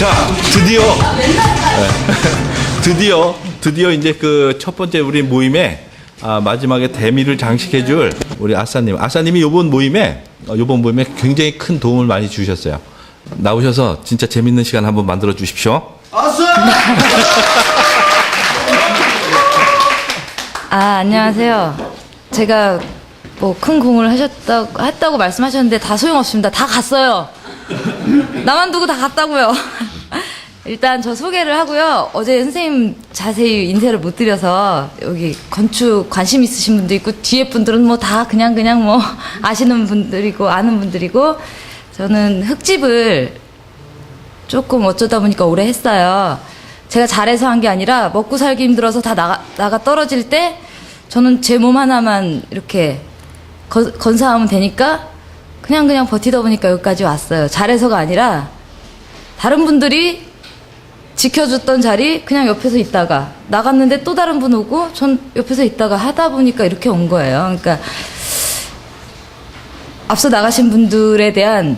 자, 드디어 이제 그 첫 번째 우리 모임에 마지막에 대미를 장식해줄 우리 아싸님이 요번 모임에 굉장히 큰 도움을 많이 주셨어요. 나오셔서 진짜 재밌는 시간 한번 만들어 주십시오. 아싸! 안녕하세요. 제가 뭐 큰 공을 했다고 말씀하셨는데 다 소용없습니다. 다 갔어요. 나만 두고 다 갔다고요. 일단 저 소개를 하고요. 어제 선생님 자세히 인사를 못 드려서 여기 건축 관심 있으신 분도 있고 뒤에 분들은 뭐 다 그냥 뭐 아시는 분들이고 아는 분들이고 저는 흙집을 조금 어쩌다 보니까 오래 했어요. 제가 잘해서 한 게 아니라 먹고 살기 힘들어서 다 나가 떨어질 때 저는 제 몸 하나만 이렇게 건사하면 되니까 그냥 버티다 보니까 여기까지 왔어요. 잘해서가 아니라 다른 분들이 지켜줬던 자리 그냥 옆에서 있다가 나갔는데 또 다른 분 오고 전 옆에서 있다가 하다 보니까 이렇게 온 거예요. 그러니까 앞서 나가신 분들에 대한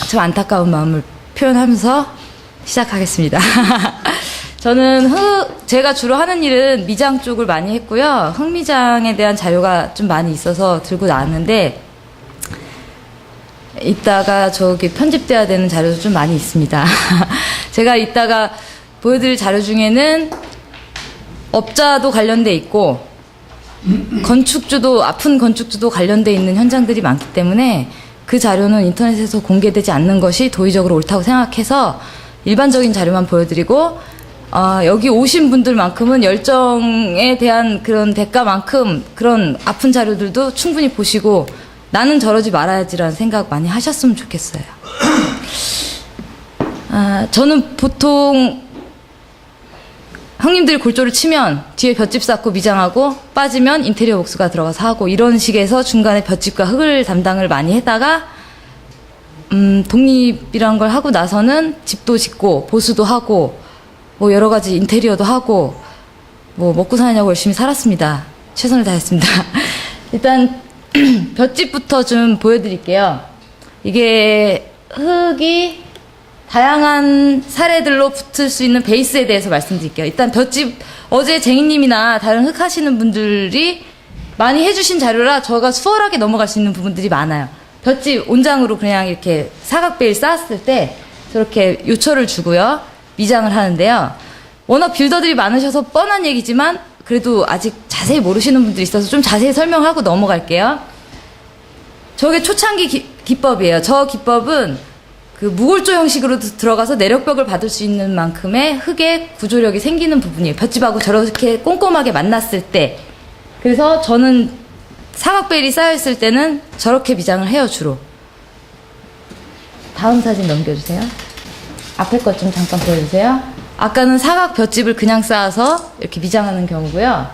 좀 안타까운 마음을 표현하면서 시작하겠습니다. 저는 제가 주로 하는 일은 미장 쪽을 많이 했고요. 흙미장에 대한 자료가 좀 많이 있어서 들고 나왔는데 이따가 저기 편집돼야 되는 자료도 좀 많이 있습니다. 제가 이따가 보여드릴 자료 중에는 업자도 관련돼 있고 아픈 건축주도 관련돼 있는 현장들이 많기 때문에 그 자료는 인터넷에서 공개되지 않는 것이 도의적으로 옳다고 생각해서 일반적인 자료만 보여드리고 여기 오신 분들만큼은 열정에 대한 그런 대가만큼 그런 아픈 자료들도 충분히 보시고 나는 저러지 말아야지라는 생각 많이 하셨으면 좋겠어요. 저는 보통 형님들이 골조를 치면 뒤에 볏짚 쌓고 미장하고 빠지면 인테리어 복수가 들어가서 하고 이런 식에서 중간에 볏짚과 흙을 담당을 많이 했다가 독립이란 걸 하고 나서는 집도 짓고 보수도 하고 뭐 여러 가지 인테리어도 하고 뭐 먹고 사냐고 열심히 살았습니다. 최선을 다했습니다. 일단 볏짚부터 좀 보여드릴게요. 이게 흙이 다양한 사례들로 붙을 수 있는 베이스에 대해서 말씀드릴게요. 일단 볏짚 어제 쟁이님이나 다른 흙 하시는 분들이 많이 해주신 자료라 저가 수월하게 넘어갈 수 있는 부분들이 많아요. 볏짚 온장으로 그냥 이렇게 사각 베일 쌓았을 때 저렇게 요철을 주고요. 미장을 하는데요. 워낙 빌더들이 많으셔서 뻔한 얘기지만 그래도 아직 자세히 모르시는 분들이 있어서 좀 자세히 설명하고 넘어갈게요. 저게 초창기 기법이에요. 저 기법은 그 무골조 형식으로 들어가서 내력벽을 받을 수 있는 만큼의 흙의 구조력이 생기는 부분이에요. 볏짚하고 저렇게 꼼꼼하게 만났을 때. 그래서 저는 사각베일이 쌓여있을 때는 저렇게 미장을 해요, 주로. 다음 사진 넘겨주세요. 앞에 것 좀 잠깐 보여주세요. 아까는 사각 볏짚을 그냥 쌓아서 이렇게 미장하는 경우고요.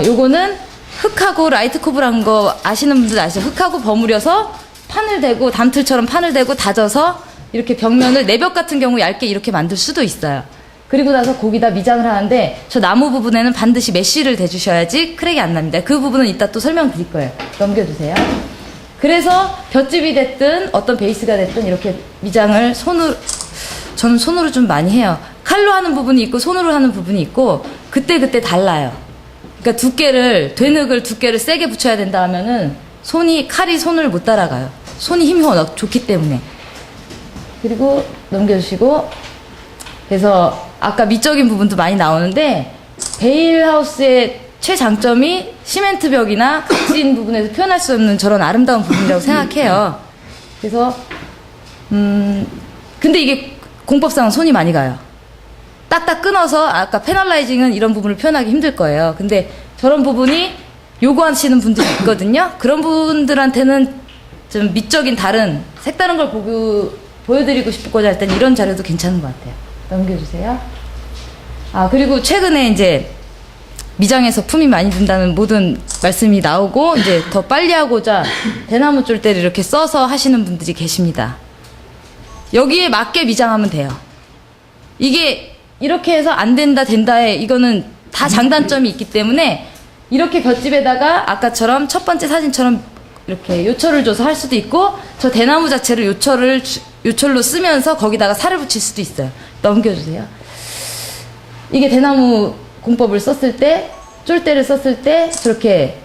요거는 흙하고 라이트 컵이라는 거 아시는 분들 아시죠? 흙하고 버무려서 판을 대고 담틀처럼 판을 대고 다져서 이렇게 벽면을 내벽 같은 경우 얇게 이렇게 만들 수도 있어요. 그리고 나서 거기다 미장을 하는데 저 나무 부분에는 반드시 메쉬를 대주셔야지 크랙이 안 납니다. 그 부분은 이따 또 설명드릴 거예요. 넘겨주세요. 그래서 볏짚이 됐든 어떤 베이스가 됐든 이렇게 미장을 저는 손으로 좀 많이 해요. 칼로 하는 부분이 있고 손으로 하는 부분이 있고 그때 달라요. 그러니까 되흙을 두께를 세게 붙여야 된다 하면은 칼이 손을 못 따라가요. 손이 힘이 워낙 좋기 때문에. 그리고 넘겨주시고 그래서 아까 미적인 부분도 많이 나오는데 베일하우스의 최장점이 시멘트 벽이나 각진 부분에서 표현할 수 없는 저런 아름다운 부분이라고 생각해요. 그래서 근데 이게 공법상은 손이 많이 가요. 딱딱 끊어서 아까 패널라이징은 이런 부분을 표현하기 힘들 거예요. 근데 저런 부분이 요구하시는 분들이 있거든요. 그런 분들한테는 좀 미적인 다른 색다른 걸 보여드리고 싶고자 할 땐 이런 자료도 괜찮은 것 같아요. 넘겨주세요. 아, 그리고 최근에 이제 미장에서 품이 많이 든다는 모든 말씀이 나오고 이제 더 빨리 하고자 대나무 쫄대를 이렇게 써서 하시는 분들이 계십니다. 여기에 맞게 미장하면 돼요. 이게 이렇게 해서 안 된다 된다에 이거는 다 장단점이 있기 때문에 이렇게 볏짚에다가 아까처럼 첫 번째 사진처럼 이렇게 요철을 줘서 할 수도 있고 저 대나무 자체를 요철로 쓰면서 거기다가 살을 붙일 수도 있어요. 넘겨주세요. 이게 대나무 공법을 썼을 때 쫄대를 썼을 때 저렇게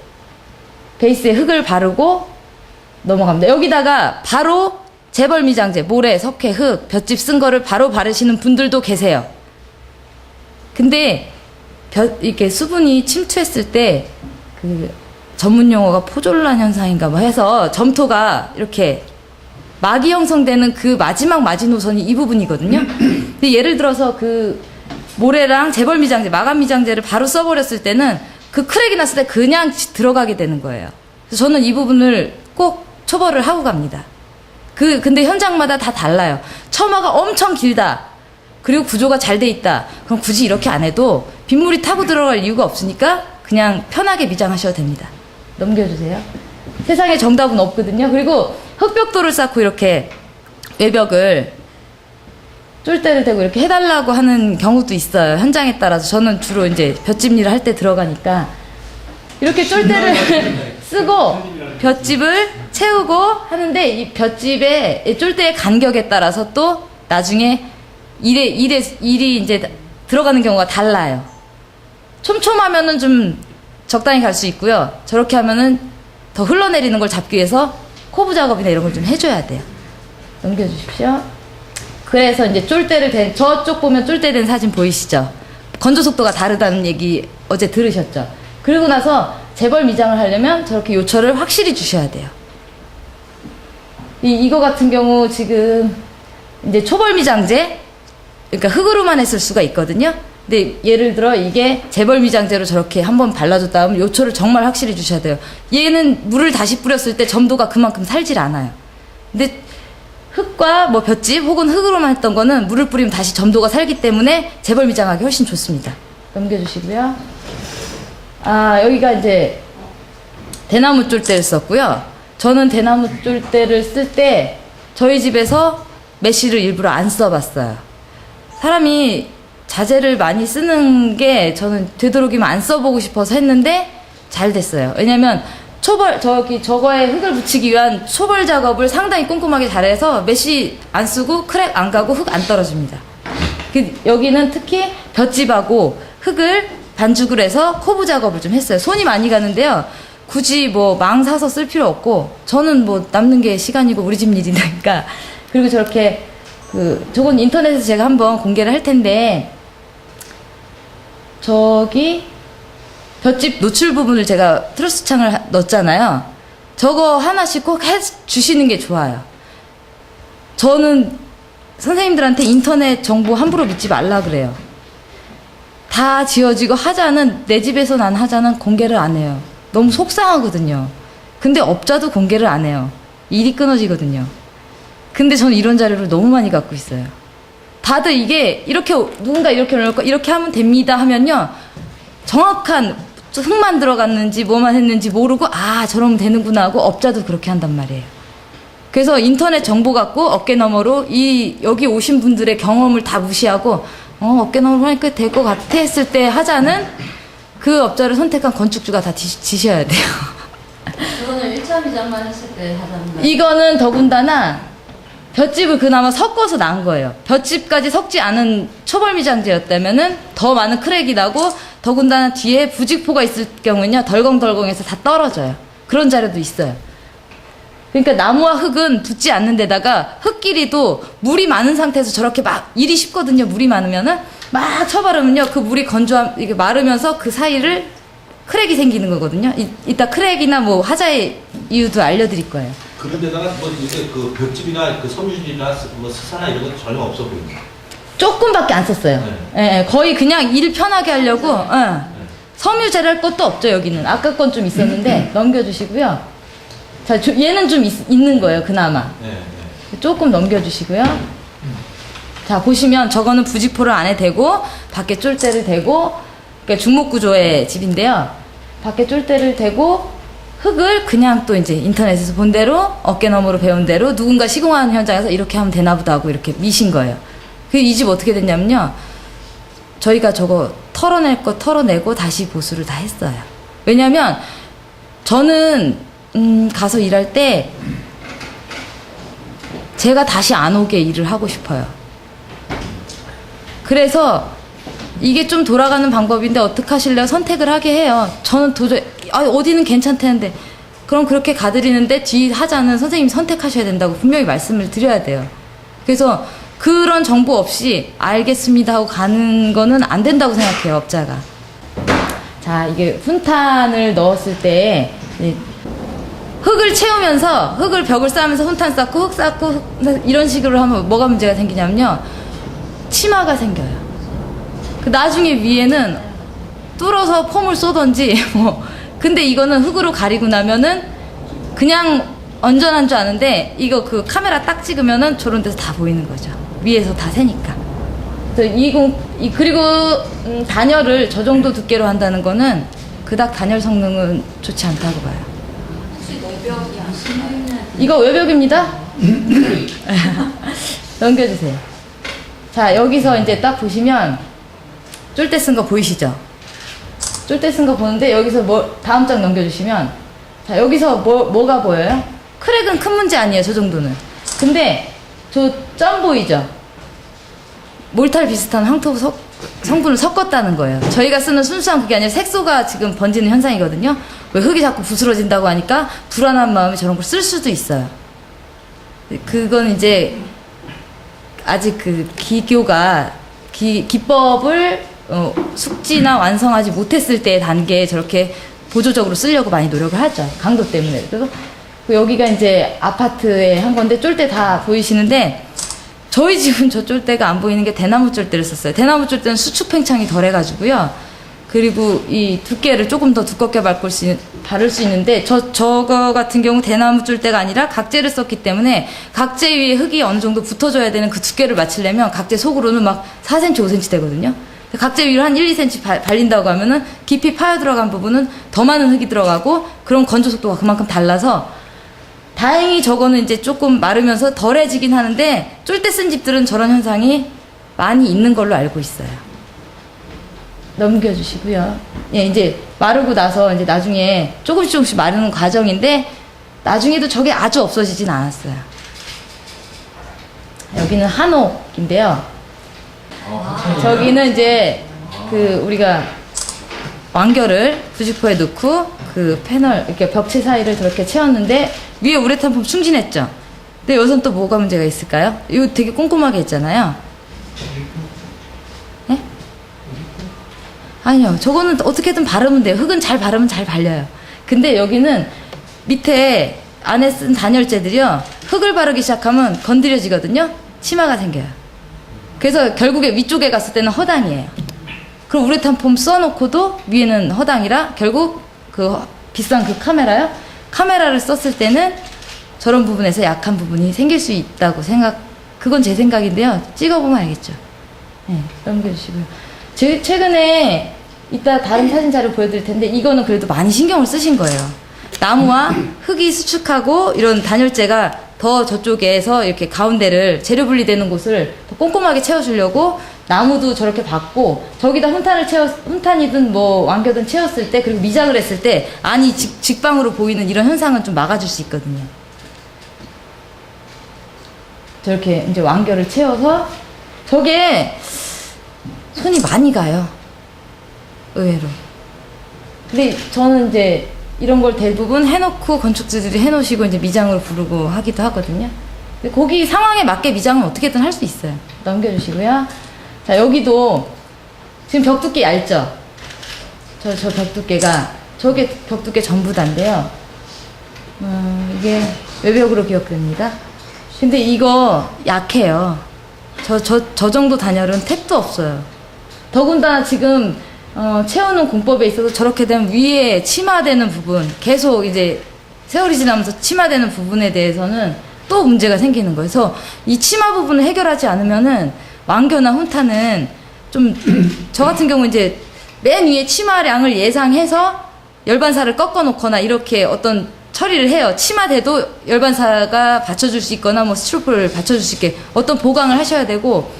베이스에 흙을 바르고 넘어갑니다. 여기다가 바로 재벌미장제, 모래, 석회, 흙, 볏짚 쓴 거를 바로 바르시는 분들도 계세요. 근데 이렇게 수분이 침투했을 때 그 전문 용어가 포졸란 현상인가 뭐 해서 점토가 이렇게 막이 형성되는 그 마지막 마지노선이 이 부분이거든요. 근데 예를 들어서 그 모래랑 재벌미장제, 마감미장제를 바로 써버렸을 때는 그 크랙이 났을 때 그냥 들어가게 되는 거예요. 그래서 저는 이 부분을 꼭 초벌을 하고 갑니다. 근데 현장마다 다 달라요. 처마가 엄청 길다. 그리고 구조가 잘 돼 있다. 그럼 굳이 이렇게 안 해도 빗물이 타고 들어갈 이유가 없으니까 그냥 편하게 미장하셔도 됩니다. 넘겨주세요. 세상에 정답은 없거든요. 그리고 흙벽돌을 쌓고 이렇게 외벽을 쫄대를 대고 이렇게 해달라고 하는 경우도 있어요. 현장에 따라서. 저는 주로 이제 볏짚 일을 할 때 들어가니까 이렇게 쫄대를 쓰고 볏짚을 채우고 하는데 이 볏짚의 쫄대의 간격에 따라서 또 나중에 일이 이제 들어가는 경우가 달라요. 촘촘하면은 좀 적당히 갈 수 있고요. 저렇게 하면은 더 흘러내리는 걸 잡기 위해서 코브 작업이나 이런 걸 좀 해줘야 돼요. 넘겨주십시오. 그래서 이제 쫄대를 저쪽 보면 쫄대 된 사진 보이시죠? 건조 속도가 다르다는 얘기 어제 들으셨죠? 그리고 나서 재벌 미장을 하려면 저렇게 요철을 확실히 주셔야 돼요. 이거 같은 경우 지금 이제 초벌 미장제, 그러니까 흙으로만 했을 수가 있거든요. 근데 예를 들어 이게 재벌 미장제로 저렇게 한번 발라줬다 하면 요철을 정말 확실히 주셔야 돼요. 얘는 물을 다시 뿌렸을 때 점도가 그만큼 살질 않아요. 근데 흙과 뭐 볏짚 혹은 흙으로만 했던 거는 물을 뿌리면 다시 점도가 살기 때문에 재벌 미장하기 훨씬 좋습니다. 넘겨주시고요. 아, 여기가 이제 대나무 쫄대를 썼고요. 저는 대나무 쫄대를 쓸 때 저희 집에서 메쉬를 일부러 안 써봤어요. 사람이 자재를 많이 쓰는 게 저는 되도록이면 안 써보고 싶어서 했는데 잘 됐어요. 왜냐면 저거에 흙을 붙이기 위한 초벌 작업을 상당히 꼼꼼하게 잘해서 메쉬 안 쓰고 크랙 안 가고 흙 안 떨어집니다. 여기는 특히 볏짚하고 흙을 반죽을 해서 코브 작업을 좀 했어요. 손이 많이 가는데요. 굳이 뭐 망 사서 쓸 필요 없고 저는 뭐 남는 게 시간이고 우리 집 일이니까. 그리고 저렇게 저건 인터넷에서 제가 한번 공개를 할 텐데 저기 볏짚 노출 부분을 제가 트러스 창을 넣었잖아요. 저거 하나씩 꼭 해주시는 게 좋아요. 저는 선생님들한테 인터넷 정보 함부로 믿지 말라 그래요. 다 지어지고 하자는 내 집에서 난 하자는 공개를 안 해요. 너무 속상하거든요. 근데 업자도 공개를 안 해요. 일이 끊어지거든요. 근데 저는 이런 자료를 너무 많이 갖고 있어요. 다들 이게 이렇게 누군가 이렇게 하면 됩니다 하면요 정확한 흙만 들어갔는지 뭐만 했는지 모르고 아 저러면 되는구나 하고 업자도 그렇게 한단 말이에요. 그래서 인터넷 정보 갖고 어깨너머로 여기 오신 분들의 경험을 다 무시하고 어깨너머로 하니까 될 것 같아 했을 때 하자는 그 업자를 선택한 건축주가 다 지셔야 돼요. 저거는 1차 미장만 했을 때 하자는 거. 이거는 더군다나 볏짚을 그나마 섞어서 난 거예요. 볏짚까지 섞지 않은 초벌미장제였다면은 더 많은 크랙이 나고 더군다나 뒤에 부직포가 있을 경우는요 덜컹덜컹해서 다 떨어져요. 그런 자료도 있어요. 그러니까 나무와 흙은 붙지 않는 데다가 흙 길이도 물이 많은 상태에서 저렇게 막 일이 쉽거든요. 물이 많으면은 막 쳐바르면요 그 물이 이게 마르면서 그 사이를 크랙이 생기는 거거든요. 이따 크랙이나 뭐 하자의 이유도 알려드릴 거예요. 그런 데다가 뭐 이게 그 볏짚이나 그 섬유질이나 뭐 스사나 이런 건 전혀 없어 보입니다. 조금밖에 안 썼어요. 예, 거의 그냥 일 편하게 하려고. 섬유제랄 것도 없죠, 여기는. 아까 건 좀 있었는데, 넘겨주시고요. 자, 얘는 좀 있는 거예요, 그나마. 네, 네. 조금 넘겨주시고요. 자, 보시면 저거는 부직포를 안에 대고, 밖에 쫄대를 대고, 그러니까 중목구조의 집인데요. 밖에 쫄대를 대고, 흙을 그냥 또 이제 인터넷에서 본 대로, 어깨 너머로 배운 대로, 누군가 시공하는 현장에서 이렇게 하면 되나 보다 하고 이렇게 미신 거예요. 그 이 집 어떻게 됐냐면요. 저희가 저거 털어낼 거 털어내고 다시 보수를 다 했어요. 왜냐면 저는 가서 일할 때 제가 다시 안 오게 일을 하고 싶어요. 그래서 이게 좀 돌아가는 방법인데 어떻게 하실래요? 선택을 하게 해요. 저는 도저히 어디는 괜찮다는데 그럼 그렇게 가드리는데 뒤 하자는 선생님이 선택하셔야 된다고 분명히 말씀을 드려야 돼요. 그래서 그런 정보 없이 알겠습니다 하고 가는 거는 안 된다고 생각해요, 업자가. 자, 이게 훈탄을 넣었을 때 흙을 채우면서 흙을 벽을 쌓으면서 훈탄 쌓고 흙 쌓고 이런 식으로 하면 뭐가 문제가 생기냐면요. 치마가 생겨요. 그 나중에 위에는 뚫어서 폼을 쏘던지 뭐 근데 이거는 흙으로 가리고 나면은 그냥 안전한 줄 아는데 이거 그 카메라 딱 찍으면은 저런 데서 다 보이는 거죠. 위에서 다 새니까. 그래서 그리고 단열을 저 정도 두께로 한다는 거는 그닥 단열 성능은 좋지 않다고 봐요. 혹시 외벽이 아시나요? 이거 외벽입니다. 넘겨주세요. 자, 여기서 이제 딱 보시면 쫄대 쓴 거 보이시죠? 쫄대 쓴 거 보는데 여기서 다음 장 넘겨주시면 자, 여기서 뭐가 보여요? 크랙은 큰 문제 아니에요, 저 정도는. 근데 저 점 보이죠? 몰탈 비슷한 황토 성분을 섞었다는 거예요. 저희가 쓰는 순수한 그게 아니라 색소가 지금 번지는 현상이거든요. 왜 흙이 자꾸 부스러진다고 하니까 불안한 마음에 저런 걸 쓸 수도 있어요. 그건 이제 아직 그 기법을 숙지나 완성하지 못했을 때의 단계에 저렇게 보조적으로 쓰려고 많이 노력을 하죠. 강도 때문에. 그래서 여기가 이제 아파트에 한 건데 쫄대 다 보이시는데 저희 집은 저 쫄대가 안 보이는 게 대나무 쫄대를 썼어요. 대나무 쫄대는 수축 팽창이 덜 해가지고요. 그리고 이 두께를 조금 더 두껍게 바를 수 있는데 저거 같은 경우 대나무 쫄대가 아니라 각재를 썼기 때문에 각재 위에 흙이 어느 정도 붙어줘야 되는 그 두께를 맞추려면 각재 속으로는 막 4cm, 5cm 되거든요. 각재 위로 한 1, 2cm 발린다고 하면은 깊이 파여 들어간 부분은 더 많은 흙이 들어가고 그런 건조 속도가 그만큼 달라서 다행히 저거는 이제 조금 마르면서 덜해지긴 하는데 쫄대 쓴 집들은 저런 현상이 많이 있는 걸로 알고 있어요. 넘겨주시고요. 예, 이제 마르고 나서 이제 나중에 조금씩 마르는 과정인데 나중에도 저게 아주 없어지진 않았어요. 여기는 한옥인데요. 저기는 이제 그 우리가 완결을 부직포에 넣고 그 패널 이렇게 벽체 사이를 저렇게 채웠는데 위에 우레탄 폼 충진했죠. 근데 여기선 또 뭐가 문제가 있을까요? 이거 되게 꼼꼼하게 했잖아요. 네? 아니요. 저거는 어떻게든 바르면 돼요. 흙은 잘 바르면 잘 발려요. 근데 여기는 밑에 안에 쓴 단열재들이요. 흙을 바르기 시작하면 건드려지거든요. 치마가 생겨요. 그래서 결국에 위쪽에 갔을 때는 허당이에요. 그럼 우레탄 폼 써놓고도 위에는 허당이라 결국 그 비싼 그 카메라를 썼을 때는 저런 부분에서 약한 부분이 생길 수 있다고 그건 제 생각인데요. 찍어보면 알겠죠. 네, 넘겨주시고요. 최근에 이따 다른 사진 자료 보여드릴 텐데 이거는 그래도 많이 신경을 쓰신 거예요. 나무와 흙이 수축하고 이런 단열재가 더 저쪽에서 이렇게 가운데를 재료 분리되는 곳을 더 꼼꼼하게 채워주려고 나무도 저렇게 받고 저기다 훈탄이든 뭐 완겨든 채웠을 때 그리고 미장을 했을 때 안이 직방으로 보이는 이런 현상은 좀 막아줄 수 있거든요. 저렇게 이제 완결을 채워서 저게 손이 많이 가요. 의외로. 근데 저는 이제 이런 걸 대부분 해놓고 건축주들이 해놓으시고 이제 미장으로 부르고 하기도 하거든요. 근데 거기 상황에 맞게 미장은 어떻게든 할 수 있어요. 넘겨주시고요. 자, 여기도 지금 벽 두께 얇죠? 저 벽 두께가 저게 벽 두께 전부 다인데요. 이게 외벽으로 기억됩니다. 근데 이거 약해요. 저 정도 단열은 탭도 없어요. 더군다나 지금 채우는 공법에 있어서 저렇게 되면 위에 침하되는 부분, 계속 이제 세월이 지나면서 침하되는 부분에 대해서는 또 문제가 생기는 거예요. 그래서 이 치마 부분을 해결하지 않으면은 왕겨나 훈타는 좀 저 같은 경우 이제 맨 위에 치마량을 예상해서 열반사를 꺾어 놓거나 이렇게 어떤 처리를 해요. 치마대도 열반사가 받쳐줄 수 있거나 뭐 스트로프를 받쳐줄 수 있게 어떤 보강을 하셔야 되고,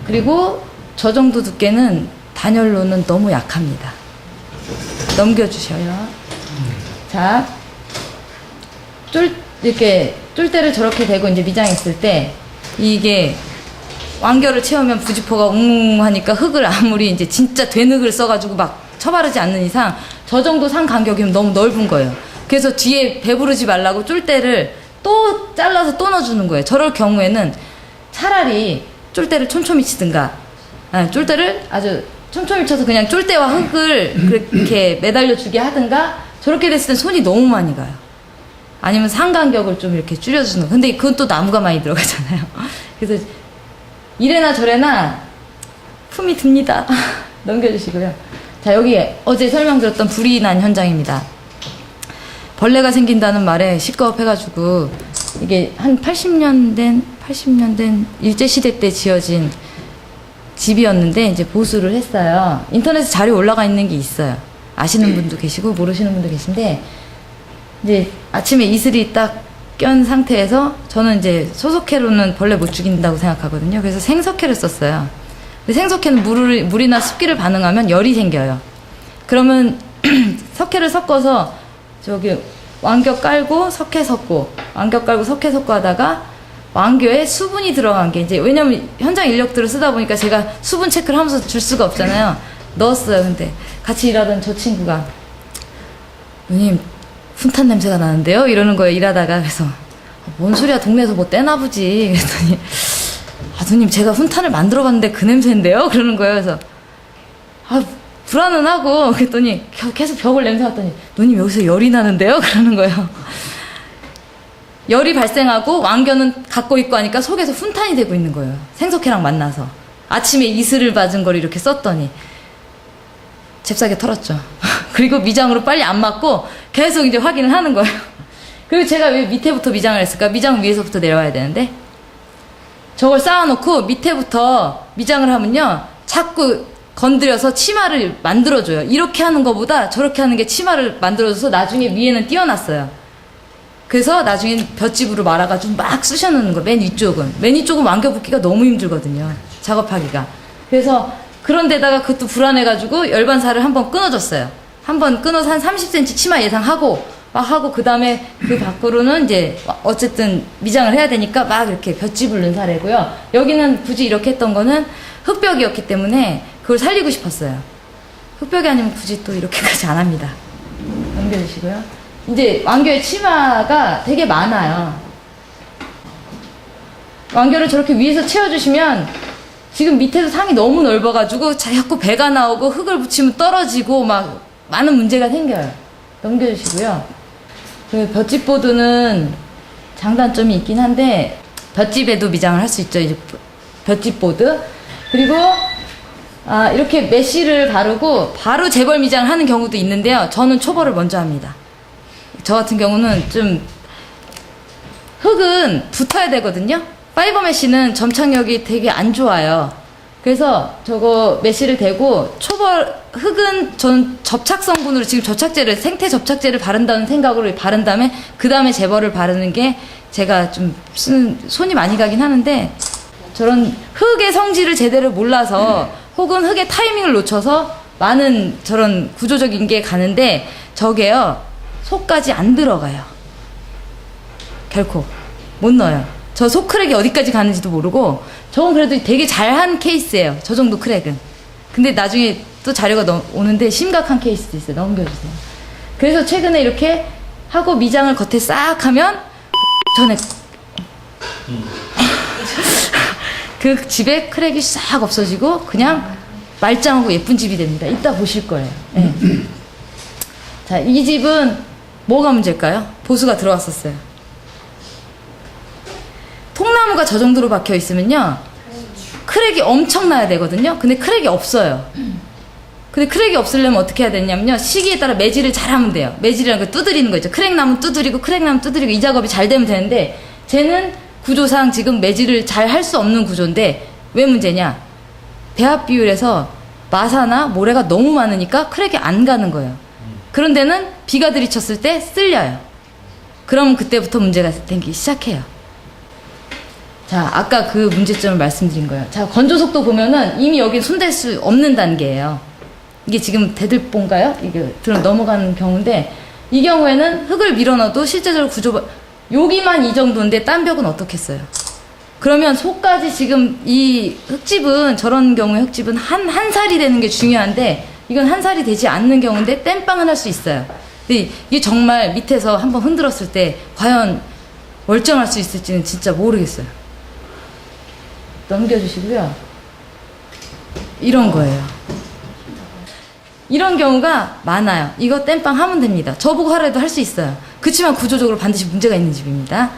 그리고 저 정도 두께는 단열로는 너무 약합니다. 넘겨주셔요. 자, 이렇게 쫄대를 저렇게 대고 이제 미장했을 때 이게 완결을 채우면 부지포가 웅웅하니까 흙을 아무리 이제 진짜 된흙을 써가지고 막 쳐바르지 않는 이상 저 정도 상 간격이면 너무 넓은 거예요. 그래서 뒤에 배부르지 말라고 쫄대를 또 잘라서 또 넣어주는 거예요. 저럴 경우에는 차라리 쫄대를 촘촘히 치든가, 쫄대를 아주 촘촘히 쳐서 그냥 쫄대와 흙을 그렇게 매달려주게 하든가, 저렇게 됐을 땐 손이 너무 많이 가요. 아니면 상 간격을 좀 이렇게 줄여주는 거. 근데 그건 또 나무가 많이 들어가잖아요. 그래서 이래나 저래나 품이 듭니다. 넘겨주시고요. 자, 여기 어제 설명드렸던 불이 난 현장입니다. 벌레가 생긴다는 말에 시끄럽해가지고 이게 한 80년 된 일제시대 때 지어진 집이었는데 이제 보수를 했어요. 인터넷에 자료 올라가 있는 게 있어요. 아시는 분도 계시고 모르시는 분도 계신데, 이제 아침에 이슬이 딱 껴n 상태에서 저는 이제 소석회로는 벌레 못 죽인다고 생각하거든요. 그래서 생석회를 썼어요. 근데 생석회는 물이나 습기를 반응하면 열이 생겨요. 그러면 석회를 섞어서 저기 왕겨 깔고 석회 섞고, 왕겨 깔고 석회 섞고 하다가 왕겨에 수분이 들어간 게, 이제 왜냐면 현장 인력들을 쓰다 보니까 제가 수분 체크를 하면서 줄 수가 없잖아요. 넣었어요. 근데 같이 일하던 저 친구가 누님 훈탄 냄새가 나는데요? 이러는 거예요. 일하다가. 그래서 뭔 소리야, 동네에서 뭐 떼나 보지. 그랬더니 누님 제가 훈탄을 만들어 봤는데 그 냄새인데요? 그러는 거예요. 그래서 불안은 하고, 그랬더니 계속 벽을 냄새 맡더니 누님 여기서 열이 나는데요? 그러는 거예요. 열이 발생하고 왕겨는 갖고 있고 하니까 속에서 훈탄이 되고 있는 거예요. 생석회랑 만나서. 아침에 이슬을 맞은 걸 이렇게 썼더니 잽싸게 털었죠. 그리고 미장으로 빨리 안 맞고 계속 이제 확인을 하는 거예요. 그리고 제가 왜 밑에부터 미장을 했을까? 미장 위에서부터 내려와야 되는데, 저걸 쌓아놓고 밑에부터 미장을 하면요 자꾸 건드려서 치마를 만들어줘요. 이렇게 하는 것보다 저렇게 하는 게 치마를 만들어줘서 나중에 위에는 띄워놨어요. 그래서 나중엔 볏짚으로 말아가지고 막 쑤셔넣는 거. 맨 위쪽은 왕겨 붓기가 너무 힘들거든요, 작업하기가. 그래서 그런 데다가 그것도 불안해가지고 열반사를 한번 끊어줬어요. 한번 끊어서 한 30cm 치마 예상하고 막 하고, 그 다음에 그 밖으로는 이제 어쨌든 미장을 해야 되니까 막 이렇게 볏짚을 넣은 사례고요. 여기는 굳이 이렇게 했던 거는 흙벽이었기 때문에 그걸 살리고 싶었어요. 흙벽이 아니면 굳이 또 이렇게까지 안 합니다. 넘겨주시고요. 이제 왕겨의 치마가 되게 많아요. 왕겨를 저렇게 위에서 채워주시면 지금 밑에서 상이 너무 넓어가지고 자꾸 배가 나오고 흙을 붙이면 떨어지고 막 많은 문제가 생겨요. 넘겨주시고요. 그 볏짚보드는 장단점이 있긴 한데 볏짚에도 미장을 할 수 있죠. 이제 볏짚보드. 그리고 이렇게 메쉬를 바르고 바로 재벌 미장을 하는 경우도 있는데요. 저는 초벌을 먼저 합니다. 저 같은 경우는 좀 흙은 붙어야 되거든요. 파이버 메쉬는 점착력이 되게 안 좋아요. 그래서 저거 메쉬를 대고 흙은 전 접착 성분으로 지금 생태 접착제를 바른다는 생각으로 바른 다음에 그 다음에 재벌을 바르는 게 제가 좀 손이 많이 가긴 하는데, 저런 흙의 성질을 제대로 몰라서 혹은 흙의 타이밍을 놓쳐서 많은 저런 구조적인 게 가는데, 저게요 속까지 안 들어가요. 결코 못 넣어요. 저 속 크랙이 어디까지 가는지도 모르고. 저건 그래도 되게 잘한 케이스예요, 저 정도 크랙은. 근데 나중에 또 자료가 오는데 심각한 케이스도 있어요. 넘겨주세요. 그래서 최근에 이렇게 하고 미장을 겉에 싹 하면 전에 그 집에 크랙이 싹 없어지고 그냥 말짱하고 예쁜 집이 됩니다. 이따 보실 거예요. 네. 자, 이 집은 뭐가 문제일까요? 보수가 들어왔었어요. 통나무가 저 정도로 박혀 있으면요 크랙이 엄청나야 되거든요. 근데 크랙이 없어요. 근데 크랙이 없으려면 어떻게 해야 되냐면요. 시기에 따라 매질을 잘하면 돼요. 매질이라는 거 두드리는 거 있죠. 크랙 나면 두드리고 크랙 나면 두드리고 이 작업이 잘 되면 되는데 쟤는 구조상 지금 매질을 잘 할 수 없는 구조인데 왜 문제냐? 배합 비율에서 마사나 모래가 너무 많으니까 크랙이 안 가는 거예요. 그런 데는 비가 들이쳤을 때 쓸려요. 그럼 그때부터 문제가 생기기 시작해요. 자, 아까 그 문제점을 말씀드린 거예요. 자, 건조 속도 보면은 이미 여기 손댈 수 없는 단계예요. 이게 지금 대들보인가요? 이게 들어 넘어가는 경우인데 이 경우에는 흙을 밀어넣어도 실제적으로 여기만 이 정도인데 딴 벽은 어떻겠어요? 그러면 속까지 지금 이 흙집은 저런 경우에 흙집은 한 살이 되는 게 중요한데 이건 한 살이 되지 않는 경우인데 땜빵은 할 수 있어요. 근데 이게 정말 밑에서 한번 흔들었을 때 과연 멀쩡할 수 있을지는 진짜 모르겠어요. 넘겨주시고요. 이런 거예요. 이런 경우가 많아요. 이거 땜빵 하면 됩니다. 저보고 하라도 할 수 있어요. 그렇지만 구조적으로 반드시 문제가 있는 집입니다.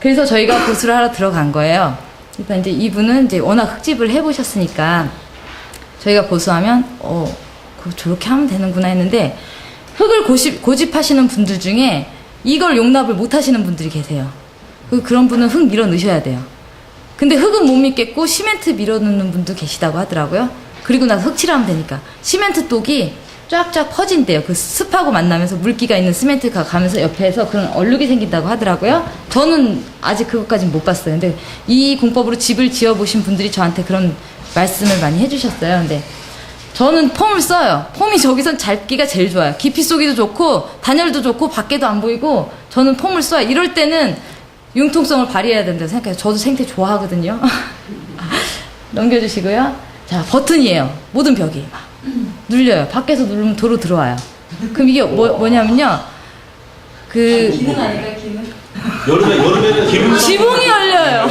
그래서 저희가 보수를 하러 들어간 거예요. 일단 이제 이분은 이제 워낙 흙집을 해보셨으니까 저희가 보수하면 저렇게 하면 되는구나 했는데 흙을 고집하시는 분들 중에 이걸 용납을 못 하시는 분들이 계세요. 그런 분은 흙 밀어 넣으셔야 돼요. 근데 흙은 못 믿겠고 시멘트 밀어 넣는 분도 계시다고 하더라고요. 그리고 나서 흙칠하면 되니까 시멘트 똑이 쫙쫙 퍼진대요. 그 습하고 만나면서 물기가 있는 시멘트가 가면서 옆에서 그런 얼룩이 생긴다고 하더라고요. 저는 아직 그것까지는 못 봤어요. 근데 이 공법으로 집을 지어보신 분들이 저한테 그런 말씀을 많이 해주셨어요. 근데 저는 폼을 써요. 폼이 저기선 잡기가 제일 좋아요. 깊이 쏘기도 좋고 단열도 좋고 밖에도 안 보이고 저는 폼을 써요. 이럴 때는 융통성을 발휘해야 된다고 생각해요. 저도 생태 좋아하거든요. 넘겨주시고요. 자, 버튼이에요. 모든 벽이 막 눌려요. 밖에서 누르면 도로 들어와요. 그럼 이게 뭐냐면요. 기능 아닐까요, 기능? 여름에는 기름 지붕이 열려요.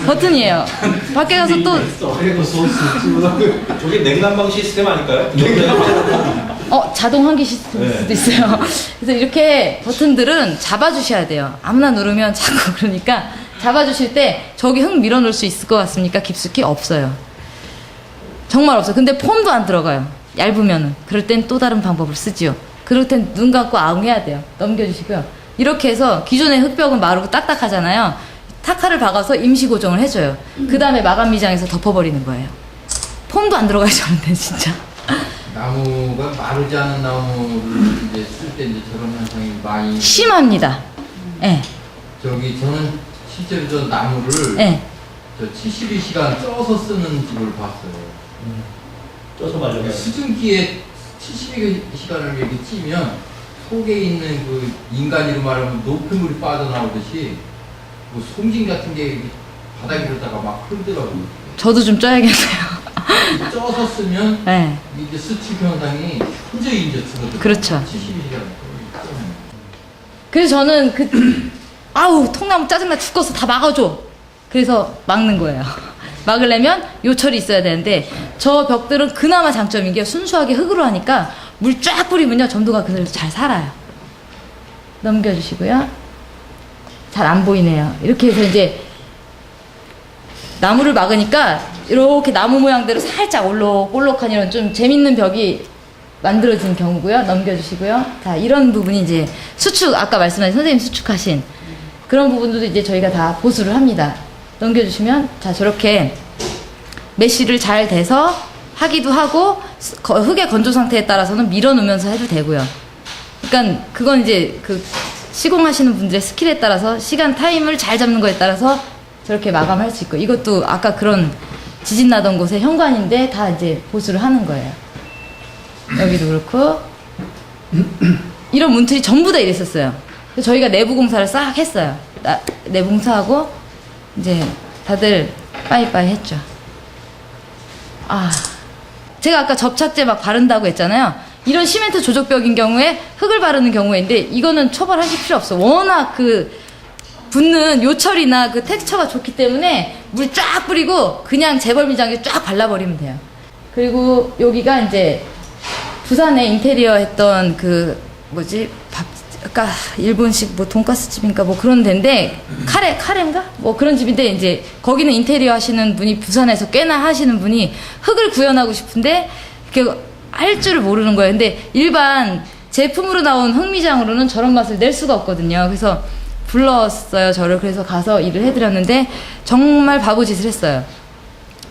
버튼이에요. 밖에 가서 또 저게 냉난방 시스템 아닐까요? 자동 환기 시스템일 수도 있어요. 그래서 이렇게 버튼들은 잡아주셔야 돼요. 아무나 누르면 자꾸 그러니까 잡아주실 때 저기 흙 밀어넣을 수 있을 것 같습니까? 깊숙이 없어요. 정말 없어요. 근데 폼도 안 들어가요. 얇으면은. 그럴 땐 또 다른 방법을 쓰지요. 그럴 땐 눈 감고 아웅해야 돼요. 넘겨주시고요. 이렇게 해서 기존의 흙벽은 마르고 딱딱하잖아요. 타카를 박아서 임시 고정을 해줘요. 그 다음에 마감 미장에서 덮어버리는 거예요. 폼도 안 들어가요, 저런데 진짜. 나무가 마르지 않은 나무를 이제 쓸 때 이제 저런 현상이 많이 심합니다. 예. 네. 저는 실제로 저 나무를 네. 저 72시간 쪄서 쓰는 집을 봤어요. 쪄서 말려. 수증기에 72시간을 이렇게 찌면 속에 있는 그 인간으로 말하면 노폐물이 빠져나오듯이 뭐 송진 같은 게 이렇게 바닥에다가 막 흐르더라고요. 저도 좀 쪄야겠어요. 쪄서 쓰면 네. 이제 수축 현상이 현저히 이제 줄어들어요. 그렇죠. 72시간. 그래서 저는 아우 통나무 짜증나 죽겠어 다 막아줘. 그래서 막는 거예요. 막으려면 요철이 있어야 되는데 저 벽들은 그나마 장점인 게 순수하게 흙으로 하니까 물 쫙 뿌리면요 점도가 그대로 잘 살아요. 넘겨주시고요. 잘 안 보이네요. 이렇게 해서 이제 나무를 막으니까 이렇게 나무 모양대로 살짝 올록올록한 이런 좀 재밌는 벽이 만들어진 경우고요. 넘겨주시고요. 자, 이런 부분이 이제 수축, 아까 말씀하신 선생님 수축하신 그런 부분들도 이제 저희가 다 보수를 합니다. 넘겨주시면, 자, 저렇게 메쉬를 잘 대서 하기도 하고, 흙의 건조 상태에 따라서는 밀어 놓으면서 해도 되고요. 그러니까 그건 이제 그 시공하시는 분들의 스킬에 따라서 시간 타임을 잘 잡는 거에 따라서 저렇게 마감할 수 있고, 이것도 아까 그런 지진 나던 곳의 현관인데 다 이제 보수를 하는 거예요. 여기도 그렇고 이런 문틀이 전부 다 이랬었어요. 그래서 저희가 내부 공사를 싹 했어요. 내부 공사하고 이제 다들 빠이빠이 했죠. 제가 아까 접착제 막 바른다고 했잖아요. 이런 시멘트 조적벽인 경우에 흙을 바르는 경우인데 이거는 처벌하실 필요 없어. 워낙 그 붙는 요철이나 그 텍스처가 좋기 때문에 물 쫙 뿌리고 그냥 재벌 미장에 쫙 발라버리면 돼요. 그리고 여기가 이제 부산에 인테리어 했던 그 아까 일본식 뭐 돈가스 집인가 뭐 그런 데인데 카레인가 뭐 그런 집인데 이제 거기는 인테리어 하시는 분이 부산에서 꽤나 하시는 분이 흙을 구현하고 싶은데 이렇게 할 줄을 모르는 거예요. 근데 일반 제품으로 나온 흙미장으로는 저런 맛을 낼 수가 없거든요. 그래서 불렀어요, 저를. 그래서 가서 일을 해드렸는데 정말 바보짓을 했어요.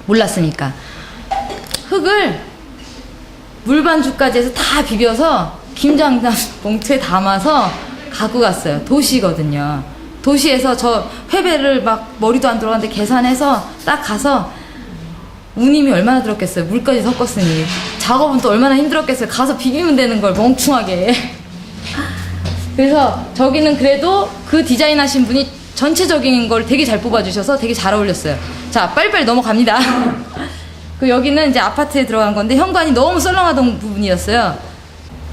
몰랐으니까. 흙을 물반죽까지 해서 다 비벼서 김장장 봉투에 담아서 갖고 갔어요. 도시거든요. 도시에서 저 회배를 막 머리도 안 들어가는데 계산해서 딱 가서 운임이 얼마나 들었겠어요. 물까지 섞었으니. 작업은 또 얼마나 힘들었겠어요. 가서 비비면 되는 걸 멍충하게. 그래서 저기는 그래도 그 디자인 하신 분이 전체적인 걸 되게 잘 뽑아주셔서 되게 잘 어울렸어요. 자, 빨리빨리 넘어갑니다. 그 여기는 이제 아파트에 들어간 건데 현관이 너무 썰렁하던 부분이었어요.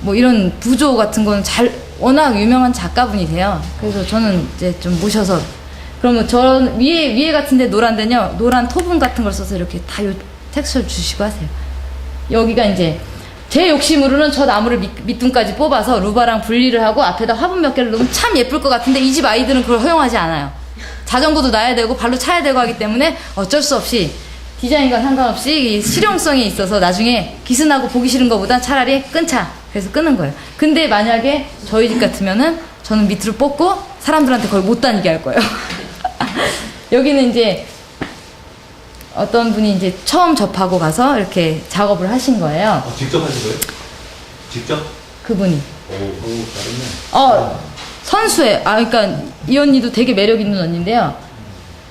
뭐 이런 부조 같은 거는 워낙 유명한 작가분이세요. 그래서 저는 이제 좀 모셔서 그러면 저 위에 같은데 노란 데는요, 노란 토분 같은 걸 써서 이렇게 다 요 텍스처를 주시고 하세요. 여기가 이제 제 욕심으로는 저 나무를 밑둥까지 뽑아서 루바랑 분리를 하고 앞에다 화분 몇 개를 넣으면 참 예쁠 것 같은데 이 집 아이들은 그걸 허용하지 않아요. 자전거도 놔야 되고 발로 차야 되고 하기 때문에 어쩔 수 없이 디자인과 상관없이 이 실용성이 있어서 나중에 기스나고 보기 싫은 것보단 차라리 끊자. 그래서 끊은 거예요. 근데 만약에 저희 집 같으면은 저는 밑으로 뽑고 사람들한테 거의 못 다니게 할 거예요. 여기는 이제 어떤 분이 이제 처음 접하고 가서 이렇게 작업을 하신 거예요. 직접 하신 거예요? 직접? 그분이. 오, 다르네. 선수예요. 그러니까 이 언니도 되게 매력 있는 언니인데요.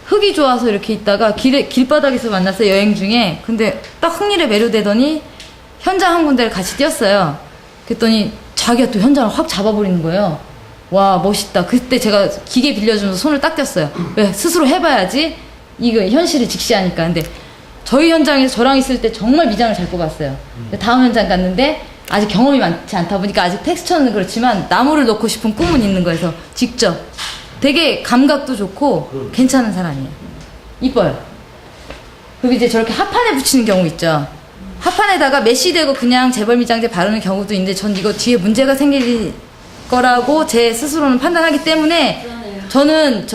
흙이 좋아서 이렇게 있다가 길바닥에서 만났어요, 여행 중에. 근데 딱 흙일에 매료되더니 현장 한 군데를 같이 뛰었어요. 그랬더니 자기가 또 현장을 확 잡아버리는 거예요. 와, 멋있다. 그때 제가 기계 빌려주면서 손을 딱 뗐어요. 왜? 스스로 해봐야지. 이거 현실을 직시하니까. 근데 저희 현장에서 저랑 있을 때 정말 미장을 잘 뽑았어요. 다음 현장 갔는데 아직 경험이 많지 않다 보니까 아직 텍스처는 그렇지만 나무를 넣고 싶은 꿈은 있는 거여서 직접 되게 감각도 좋고 괜찮은 사람이에요. 이뻐요. 그리고 이제 저렇게 합판에 붙이는 경우 있죠. 합판에다가 메쉬되고 그냥 재벌 미장제 바르는 경우도 있는데 전 이거 뒤에 문제가 생길 거라고 제 스스로는 판단하기 때문에 저는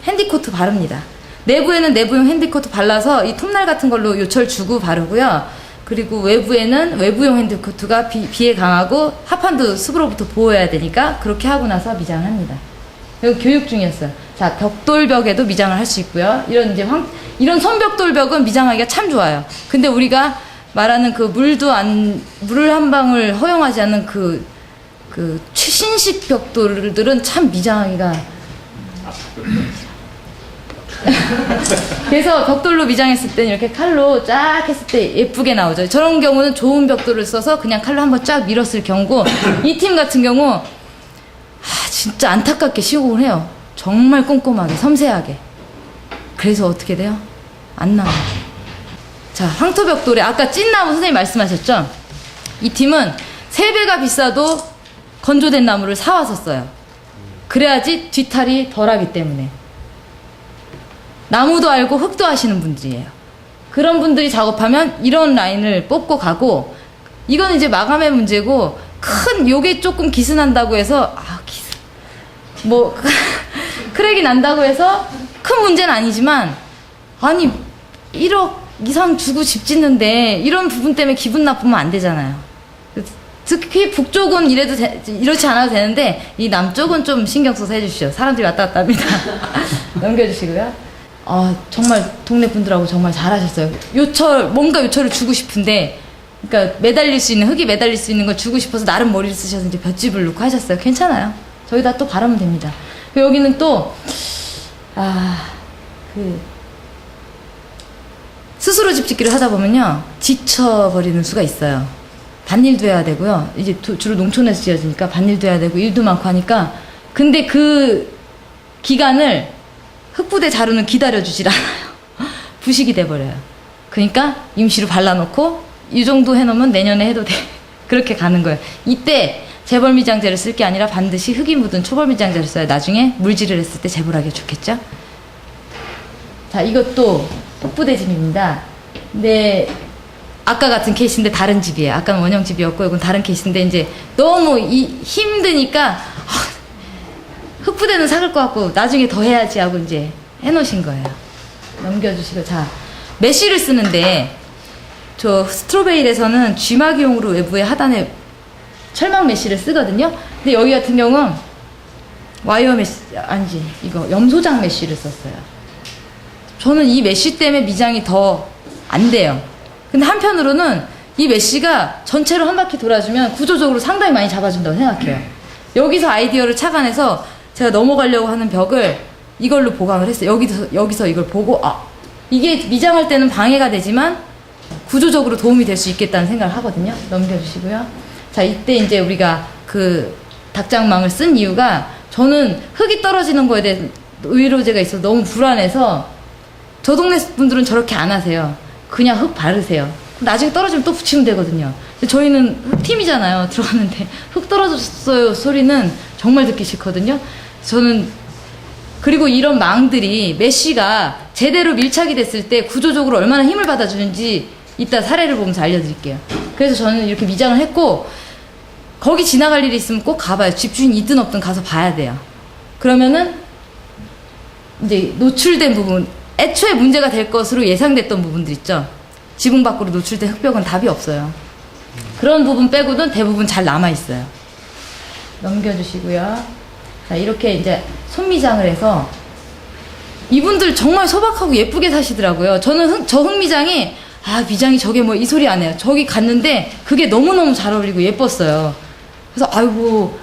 핸디코트 바릅니다. 내부에는 내부용 핸디코트 발라서 이 톱날 같은 걸로 요철 주고 바르고요. 그리고 외부에는 외부용 핸디코트가 비에 강하고 합판도 습으로부터 보호해야 되니까 그렇게 하고 나서 미장을 합니다. 여기 교육 중이었어요. 자, 벽돌벽에도 미장을 할 수 있고요. 이런 손벽돌벽은 미장하기가 참 좋아요. 근데 우리가 말하는 그 물을 한 방울 허용하지 않는 그 최신식 벽돌들은 참 미장하기가 그래서 벽돌로 미장했을 때는 이렇게 칼로 쫙 했을 때 예쁘게 나오죠. 저런 경우는 좋은 벽돌을 써서 그냥 칼로 한번 쫙 밀었을 경우고 이 팀 같은 경우 진짜 안타깝게 시공을 해요. 정말 꼼꼼하게 섬세하게. 그래서 어떻게 돼요? 안 나와요. 자, 황토벽돌에 아까 찐나무 선생님 말씀하셨죠? 이 팀은 3배가 비싸도 건조된 나무를 사와서 써요. 그래야지 뒤탈이 덜하기 때문에. 나무도 알고 흙도 하시는 분들이에요. 그런 분들이 작업하면 이런 라인을 뽑고 가고, 이건 이제 마감의 문제고, 요게 조금 기스난다고 해서 크랙이 난다고 해서 큰 문제는 아니지만, 아니 1억 이상 주고 집 짓는데 이런 부분 때문에 기분 나쁘면 안 되잖아요. 특히 북쪽은 이렇지 않아도 되는데 이 남쪽은 좀 신경 써서 해주시죠. 사람들이 왔다 갔다 합니다. 넘겨주시고요. 정말 동네 분들하고 정말 잘하셨어요. 뭔가 요철을 주고 싶은데, 그러니까 흙이 매달릴 수 있는 걸 주고 싶어서 나름 머리를 쓰셔서 이제 볏짚을 넣고 하셨어요. 괜찮아요. 저기다 또 바르면 됩니다. 여기는 또 스스로 집 짓기를 하다 보면요, 지쳐버리는 수가 있어요. 밭일도 해야 되고요. 이제 주로 농촌에서 지어지니까 밭일도 해야 되고 일도 많고 하니까. 근데 그 기간을 흙부대 자루는 기다려주질 않아요. 부식이 돼버려요. 그러니까 임시로 발라놓고 이 정도 해놓으면 내년에 해도 돼. 그렇게 가는 거예요. 이때 재벌미장제를 쓸 게 아니라 반드시 흙이 묻은 초벌미장제를 써야 나중에 물질을 했을 때 재벌하기 좋겠죠. 자, 이것도 흙부대집입니다. 근데 아까 같은 케이스인데 다른 집이에요. 아까는 원형 집이었고 이건 다른 케이스인데 이제 너무 힘드니까 흑부대는 삭을 것 같고 나중에 더 해야지 하고 이제 해놓으신 거예요. 넘겨주시고. 자, 메쉬를 쓰는데 저 스트로베일에서는 쥐마기용으로 외부에 하단에 철망 메쉬를 쓰거든요. 근데 여기 같은 경우는 와이어 메쉬, 아니지, 이거 염소장 메쉬를 썼어요. 저는 이 메쉬 때문에 미장이 더 안 돼요. 근데 한편으로는 이 메쉬가 전체로 한 바퀴 돌아주면 구조적으로 상당히 많이 잡아준다고 생각해요. 여기서 아이디어를 착안해서 제가 넘어가려고 하는 벽을 이걸로 보강을 했어요. 여기서 이걸 보고, 아, 이게 미장할 때는 방해가 되지만 구조적으로 도움이 될 수 있겠다는 생각을 하거든요. 넘겨주시고요. 자, 이때 이제 우리가 그 닭장망을 쓴 이유가, 저는 흙이 떨어지는 거에 대해 의료제가 있어서 너무 불안해서, 저 동네 분들은 저렇게 안 하세요. 그냥 흙 바르세요. 나중에 떨어지면 또 붙이면 되거든요. 근데 저희는 흙팀이잖아요. 들어갔는데 흙 떨어졌어요 소리는 정말 듣기 싫거든요. 저는, 그리고 이런 망들이 메쉬가 제대로 밀착이 됐을 때 구조적으로 얼마나 힘을 받아주는지 이따 사례를 보면서 알려드릴게요. 그래서 저는 이렇게 미장을 했고, 거기 지나갈 일이 있으면 꼭 가봐요. 집주인 있든 없든 가서 봐야 돼요. 그러면은 이제 노출된 부분, 애초에 문제가 될 것으로 예상됐던 부분들 있죠. 지붕 밖으로 노출된 흙벽은 답이 없어요. 그런 부분 빼고는 대부분 잘 남아있어요. 넘겨주시고요. 자, 이렇게 이제 손미장을 해서, 이분들 정말 소박하고 예쁘게 사시더라고요. 저는 저 흙미장이, 아, 미장이 저게 뭐 이 소리 안 해요. 저기 갔는데 그게 너무너무 잘 어울리고 예뻤어요. 그래서 아이고,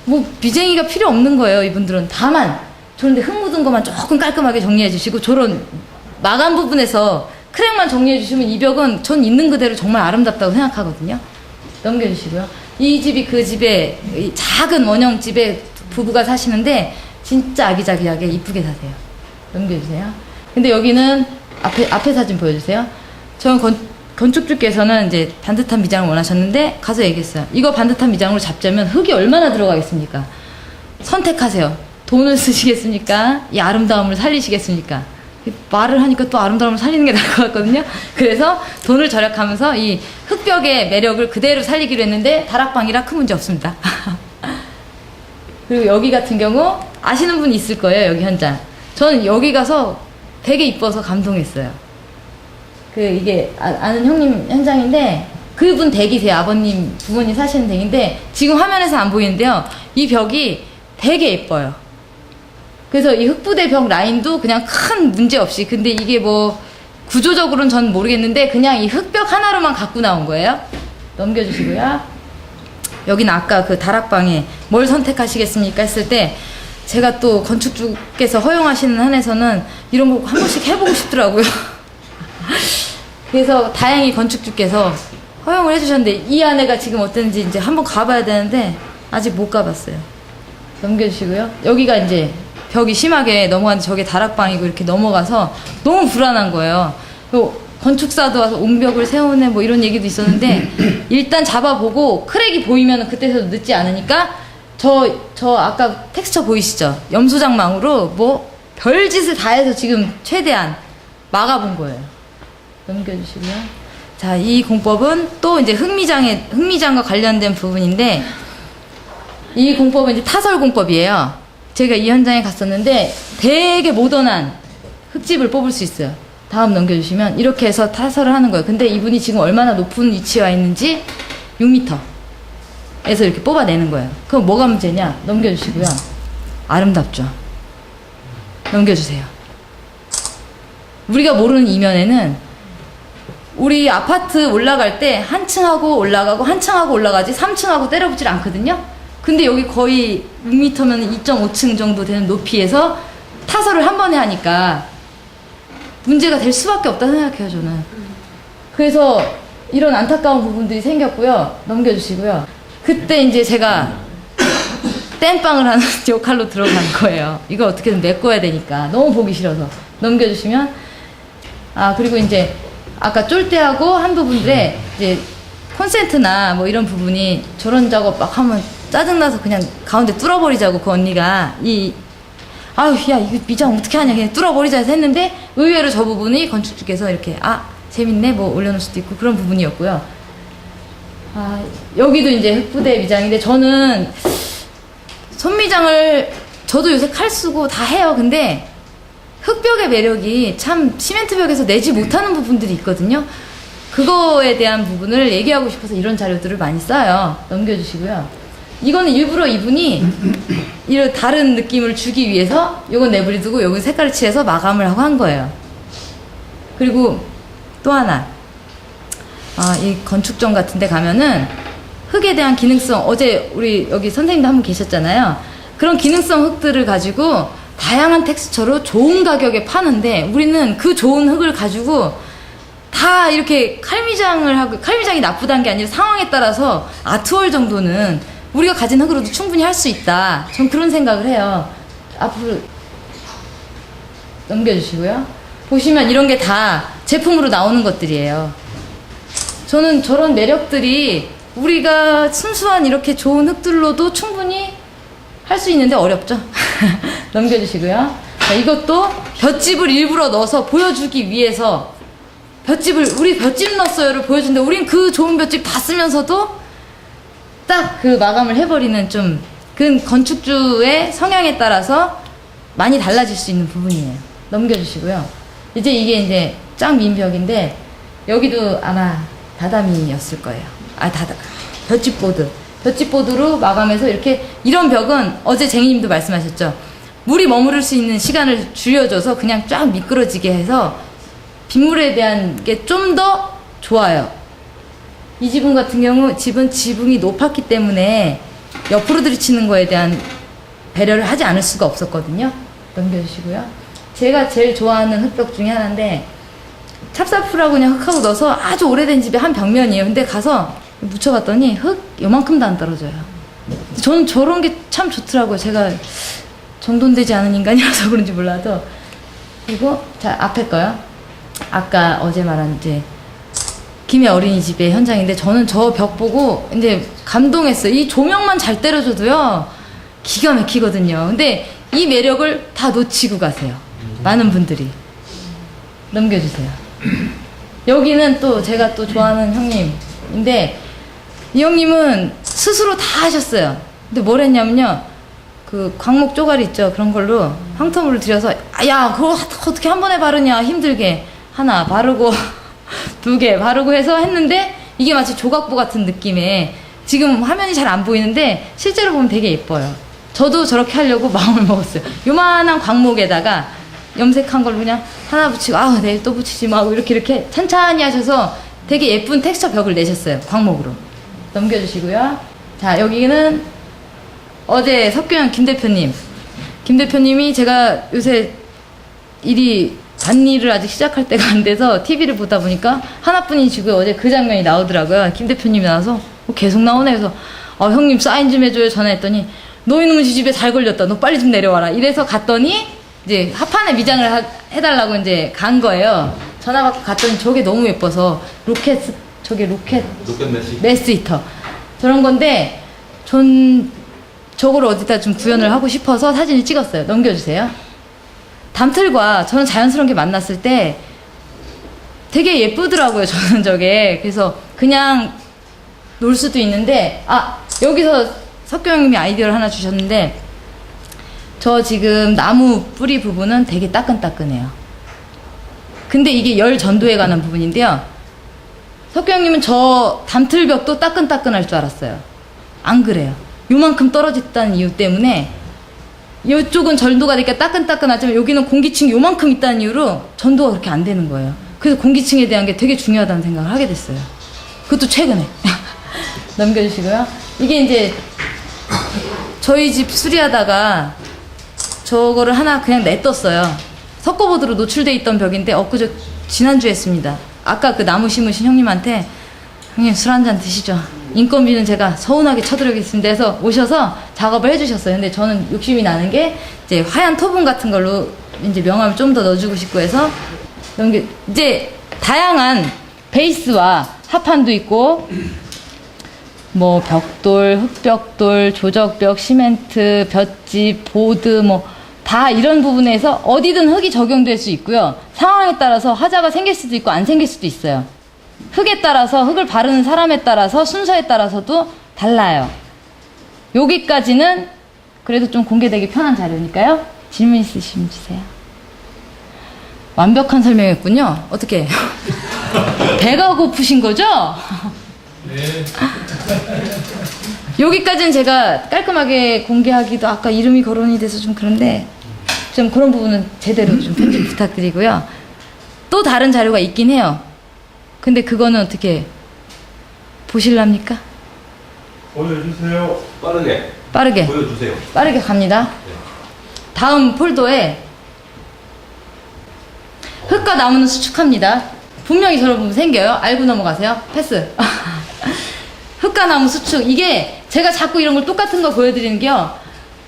뭐 미쟁이가 필요 없는 거예요, 이분들은. 다만 저런데 흙 묻은 것만 조금 깔끔하게 정리해 주시고, 저런 마감 부분에서 크랙만 정리해 주시면 이 벽은 전 있는 그대로 정말 아름답다고 생각하거든요. 넘겨주시고요. 이 집이 그 집에, 이 작은 원형집에 부부가 사시는데 진짜 아기자기하게 이쁘게 사세요. 넘겨주세요. 근데 여기는 앞에 사진 보여주세요. 저는 건축주께서는 이제 반듯한 미장을 원하셨는데 가서 얘기했어요. 이거 반듯한 미장으로 잡자면 흙이 얼마나 들어가겠습니까? 선택하세요. 돈을 쓰시겠습니까? 이 아름다움을 살리시겠습니까? 말을 하니까 또 아름다움을 살리는 게 나을 것 같거든요. 그래서 돈을 절약하면서 이 흙벽의 매력을 그대로 살리기로 했는데, 다락방이라 큰 문제 없습니다. 그리고 여기 같은 경우 아시는 분 있을 거예요. 여기 현장. 저는 여기 가서 되게 이뻐서 감동했어요. 이게 아는 형님 현장인데, 그분 댁이세요. 아버님, 부모님 사시는 댁인데 지금 화면에서 안 보이는데요. 이 벽이 되게 예뻐요. 그래서 이 흙부대 벽 라인도 그냥 큰 문제 없이, 근데 이게 뭐 구조적으로는 전 모르겠는데 그냥 이 흙벽 하나로만 갖고 나온 거예요. 넘겨주시고요. 여기는 아까 그 다락방에 뭘 선택하시겠습니까 했을 때, 제가 또 건축주께서 허용하시는 한에서는 이런 거 한 번씩 해보고 싶더라고요. 그래서 다행히 건축주께서 허용을 해주셨는데, 이 안에가 지금 어땠는지 이제 한번 가봐야 되는데 아직 못 가봤어요. 넘겨주시고요. 여기가 이제 벽이 심하게 넘어가는데 저게 다락방이고 이렇게 넘어가서 너무 불안한 거예요. 건축사도 와서 옹벽을 세우네 뭐 이런 얘기도 있었는데, 일단 잡아보고 크랙이 보이면 그때서도 늦지 않으니까 저 아까 텍스처 보이시죠? 염소장망으로 뭐 별짓을 다 해서 지금 최대한 막아본 거예요. 넘겨주시고요. 자, 이 공법은 또 이제 흙미장과 관련된 부분인데, 이 공법은 이제 타설 공법이에요. 제가 이 현장에 갔었는데 되게 모던한 흙집을 뽑을 수 있어요. 다음 넘겨주시면 이렇게 해서 타설을 하는 거예요. 근데 이분이 지금 얼마나 높은 위치에 와 있는지 6m에서 이렇게 뽑아내는 거예요. 그럼 뭐가 문제냐? 넘겨주시고요. 아름답죠? 넘겨주세요. 우리가 모르는 이면에는, 우리 아파트 올라갈 때 한 층하고 올라가고 한 층하고 올라가지 3층하고 때려붙질 않거든요. 근데 여기 거의 6m면 2.5층 정도 되는 높이에서 타설을 한 번에 하니까 문제가 될 수밖에 없다 생각해요, 저는. 그래서 이런 안타까운 부분들이 생겼고요. 넘겨주시고요. 그때 이제 제가 땜빵을 하는 역할로 들어간 거예요. 이거 어떻게든 메꿔야 되니까. 너무 보기 싫어서. 넘겨주시면, 그리고 이제 아까 쫄대하고 한 부분들에 이제 콘센트나 뭐 이런 부분이 저런 작업 막 하면 짜증나서 그냥 가운데 뚫어버리자고 그 언니가 아유, 야, 이거 미장 어떻게 하냐, 그냥 뚫어버리자 해서 했는데, 의외로 저 부분이 건축주께서 이렇게 재밌네 뭐 올려놓을 수도 있고 그런 부분이었고요. 여기도 이제 흙부대 미장인데, 저는 손미장을 저도 요새 칼 쓰고 다 해요. 근데 흙벽의 매력이 참 시멘트벽에서 내지 못하는 부분들이 있거든요. 그거에 대한 부분을 얘기하고 싶어서 이런 자료들을 많이 써요. 넘겨주시고요. 이거는 일부러 이분이 이런 다른 느낌을 주기 위해서 요건 내버려두고 요건 색깔을 칠해서 마감을 하고 한 거예요. 그리고 또 하나, 이 건축점 같은 데 가면은 흙에 대한 기능성, 어제 우리 여기 선생님도 한 분 계셨잖아요. 그런 기능성 흙들을 가지고 다양한 텍스처로 좋은 가격에 파는데 우리는 그 좋은 흙을 가지고 다 이렇게 칼미장을 하고, 칼미장이 나쁘다는 게 아니라 상황에 따라서 아트월 정도는 우리가 가진 흙으로도 충분히 할 수 있다. 전 그런 생각을 해요. 앞으로 넘겨주시고요. 보시면 이런 게 다 제품으로 나오는 것들이에요. 저는 저런 매력들이 우리가 순수한 이렇게 좋은 흙들로도 충분히 할 수 있는데 어렵죠? 넘겨주시고요. 자, 이것도 볏짚을 일부러 넣어서 보여주기 위해서 우리 볏짚 넣었어요를 보여주는데 우린 그 좋은 볏짚 다 쓰면서도 딱 그 마감을 해버리는 좀 그 건축주의 성향에 따라서 많이 달라질 수 있는 부분이에요. 넘겨주시고요. 이제 이게 이제 짱 민벽인데 여기도 아마 다다미였을 거예요. 볏짚보드로 마감해서 이렇게 이런 벽은 어제 쟁이님도 말씀하셨죠. 물이 머무를 수 있는 시간을 줄여줘서 그냥 쫙 미끄러지게 해서 빗물에 대한 게 좀 더 좋아요. 이 지붕 같은 경우 집은 지붕이 높았기 때문에 옆으로 들이치는 거에 대한 배려를 하지 않을 수가 없었거든요. 넘겨주시고요. 제가 제일 좋아하는 흙벽 중에 하나인데 찹쌀풀하고 그냥 흙하고 넣어서 아주 오래된 집의 한 벽면이에요. 근데 가서 묻혀봤더니 흙 요만큼도 안 떨어져요. 저는 저런 게 참 좋더라고요. 제가 정돈되지 않은 인간이라서 그런지 몰라도. 그리고 자, 앞에 거요. 아까 어제 말한 이제 김해 어린이집의 현장인데 저는 저 벽 보고 이제 감동했어요. 이 조명만 잘 때려줘도요 기가 막히거든요. 근데 이 매력을 다 놓치고 가세요. 많은 분들이. 넘겨주세요. 여기는 또 제가 또 좋아하는 형님인데 이 형님은 스스로 다 하셨어요. 근데 뭘 했냐면요, 그 광목 쪼가리 있죠, 그런 걸로 황토물을 들여서 야 그거 어떻게 한 번에 바르냐, 힘들게 하나 바르고 두 개 바르고 해서 했는데 이게 마치 조각보 같은 느낌에, 지금 화면이 잘 안 보이는데 실제로 보면 되게 예뻐요. 저도 저렇게 하려고 마음을 먹었어요. 요만한 광목에다가 염색한 걸 그냥 하나 붙이고 내일 또 붙이지 마 하고 이렇게 찬찬히 하셔서 되게 예쁜 텍스처 벽을 내셨어요. 광목으로. 넘겨주시고요. 자, 여기는 어제 석규현 김 대표님이 제가 요새 밭일을 아직 시작할 때가 안 돼서 TV를 보다 보니까 하나뿐이시고 어제 그 장면이 나오더라고요. 김 대표님이 나와서 계속 나오네. 그래서 형님 사인 좀 해줘요 전화했더니 너 이놈의 집에 잘 걸렸다, 너 빨리 좀 내려와라 이래서 갔더니 이제 합판에 미장을 해달라고 이제 간 거예요. 전화 받고 갔더니 저게 너무 예뻐서 로켓 메스히터 저런 건데 전 저거를 어디다 좀 구현을 하고 싶어서 사진을 찍었어요. 넘겨주세요. 담틀과 저는 자연스러운 게 만났을 때 되게 예쁘더라고요. 저는 저게. 그래서 그냥 놀 수도 있는데 여기서 석규 형님이 아이디어를 하나 주셨는데 저 지금 나무 뿌리 부분은 되게 따끈따끈해요. 근데 이게 열 전도에 관한 부분인데요. 석규 형님은 저 담틀벽도 따끈따끈할 줄 알았어요. 안 그래요. 요만큼 떨어졌다는 이유 때문에 이쪽은 전도가 되니까 따끈따끈하지만 여기는 공기층이 요만큼 있다는 이유로 전도가 그렇게 안 되는 거예요. 그래서 공기층에 대한 게 되게 중요하다는 생각을 하게 됐어요. 그것도 최근에. 넘겨주시고요. 이게 이제 저희 집 수리하다가 저거를 하나 그냥 냈었어요. 석고보드로 노출돼 있던 벽인데 지난주에 했습니다. 아까 그 나무 심으신 형님한테 형님 술 한잔 드시죠. 인건비는 제가 서운하게 쳐드리겠습니다 해서 오셔서 작업을 해주셨어요. 근데 저는 욕심이 나는 게 이제 하얀 토분 같은 걸로 이제 명암을 좀 더 넣어주고 싶고 해서 이제 다양한 베이스와 합판도 있고 뭐 벽돌, 흙벽돌, 조적벽, 시멘트, 볏짚, 보드 다 이런 부분에서 어디든 흙이 적용될 수 있고요. 상황에 따라서 하자가 생길 수도 있고 안 생길 수도 있어요. 흙에 따라서, 흙을 바르는 사람에 따라서, 순서에 따라서도 달라요. 여기까지는 그래도 좀 공개되기 편한 자료니까요. 질문 있으시면 주세요. 완벽한 설명했군요. 어떻게? 배가 고프신 거죠? 네. 여기까지는 제가 깔끔하게 공개하기도 아까 이름이 거론이 돼서 좀 그런데 좀 그런 부분은 제대로 좀 편집 부탁드리고요. 또 다른 자료가 있긴 해요. 근데 그거는 어떻게 보실랍니까? 보여주세요. 빠르게 보여주세요. 빠르게 갑니다. 다음 폴더에 흙과 나무는 수축합니다. 분명히 저런 부분 생겨요. 알고 넘어가세요. 패스. 흙과 나무 수축. 이게 제가 자꾸 이런 걸 똑같은 거 보여드리는 게요.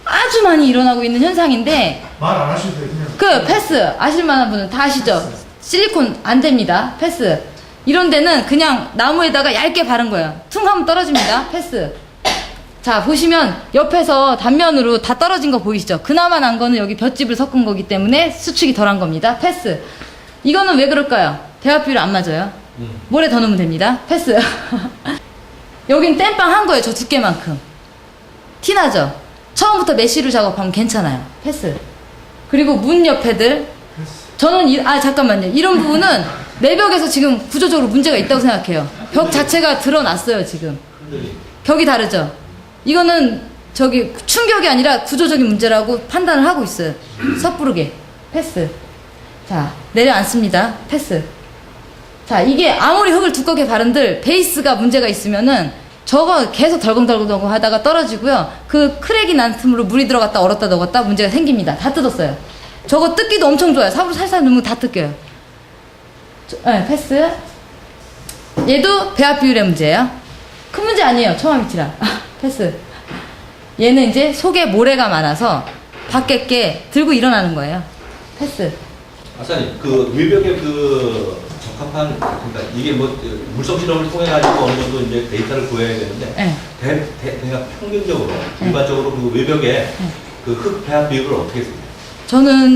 아주 많이 일어나고 있는 현상인데 말 안 하셔도 돼요. 그냥. 그 패스 아실만한 분은 다 아시죠? 실리콘 안 됩니다. 패스. 이런 데는 그냥 나무에다가 얇게 바른 거예요. 퉁 하면 떨어집니다. 패스. 자 보시면 옆에서 단면으로 다 떨어진 거 보이시죠? 그나마 난 거는 여기 볏짚을 섞은 거기 때문에 수축이 덜한 겁니다. 패스. 이거는 왜 그럴까요? 대합 비율 안 맞아요. 모래 더 넣으면 됩니다. 패스. 여긴 땜빵 한 거예요. 저 두께만큼. 티나죠? 처음부터 메쉬로 작업하면 괜찮아요. 패스. 그리고 문 옆에들 저는 잠깐만요. 이런 부분은 내벽에서 지금 구조적으로 문제가 있다고 생각해요. 벽 자체가 드러났어요. 지금 벽이 다르죠? 이거는 저기 충격이 아니라 구조적인 문제라고 판단을 하고 있어요. 섣부르게. 패스. 자 내려앉습니다. 패스. 자 이게 아무리 흙을 두껍게 바른들 베이스가 문제가 있으면은 저거 계속 덜컹덜컹 하다가 떨어지고요. 그 크랙이 난 틈으로 물이 들어갔다 얼었다 넣었다 문제가 생깁니다. 다 뜯었어요. 저거 뜯기도 엄청 좋아요. 삽으로 살살 넣으면 다 뜯겨요. 네, 패스. 얘도 배합 비율의 문제예요. 큰 문제 아니에요. 초마미티라. 패스. 얘는 이제 속에 모래가 많아서 밖에 게 들고 일어나는 거예요. 패스. 아사님, 그 외벽에 그 적합한, 그러니까 이게 뭐 물성 실험을 통해 가지고 어느 정도 이제 데이터를 구해야 되는데, 네. 그냥 평균적으로 일반적으로 그 외벽에 그 흙 배합 비율을 어떻게 쓰세요?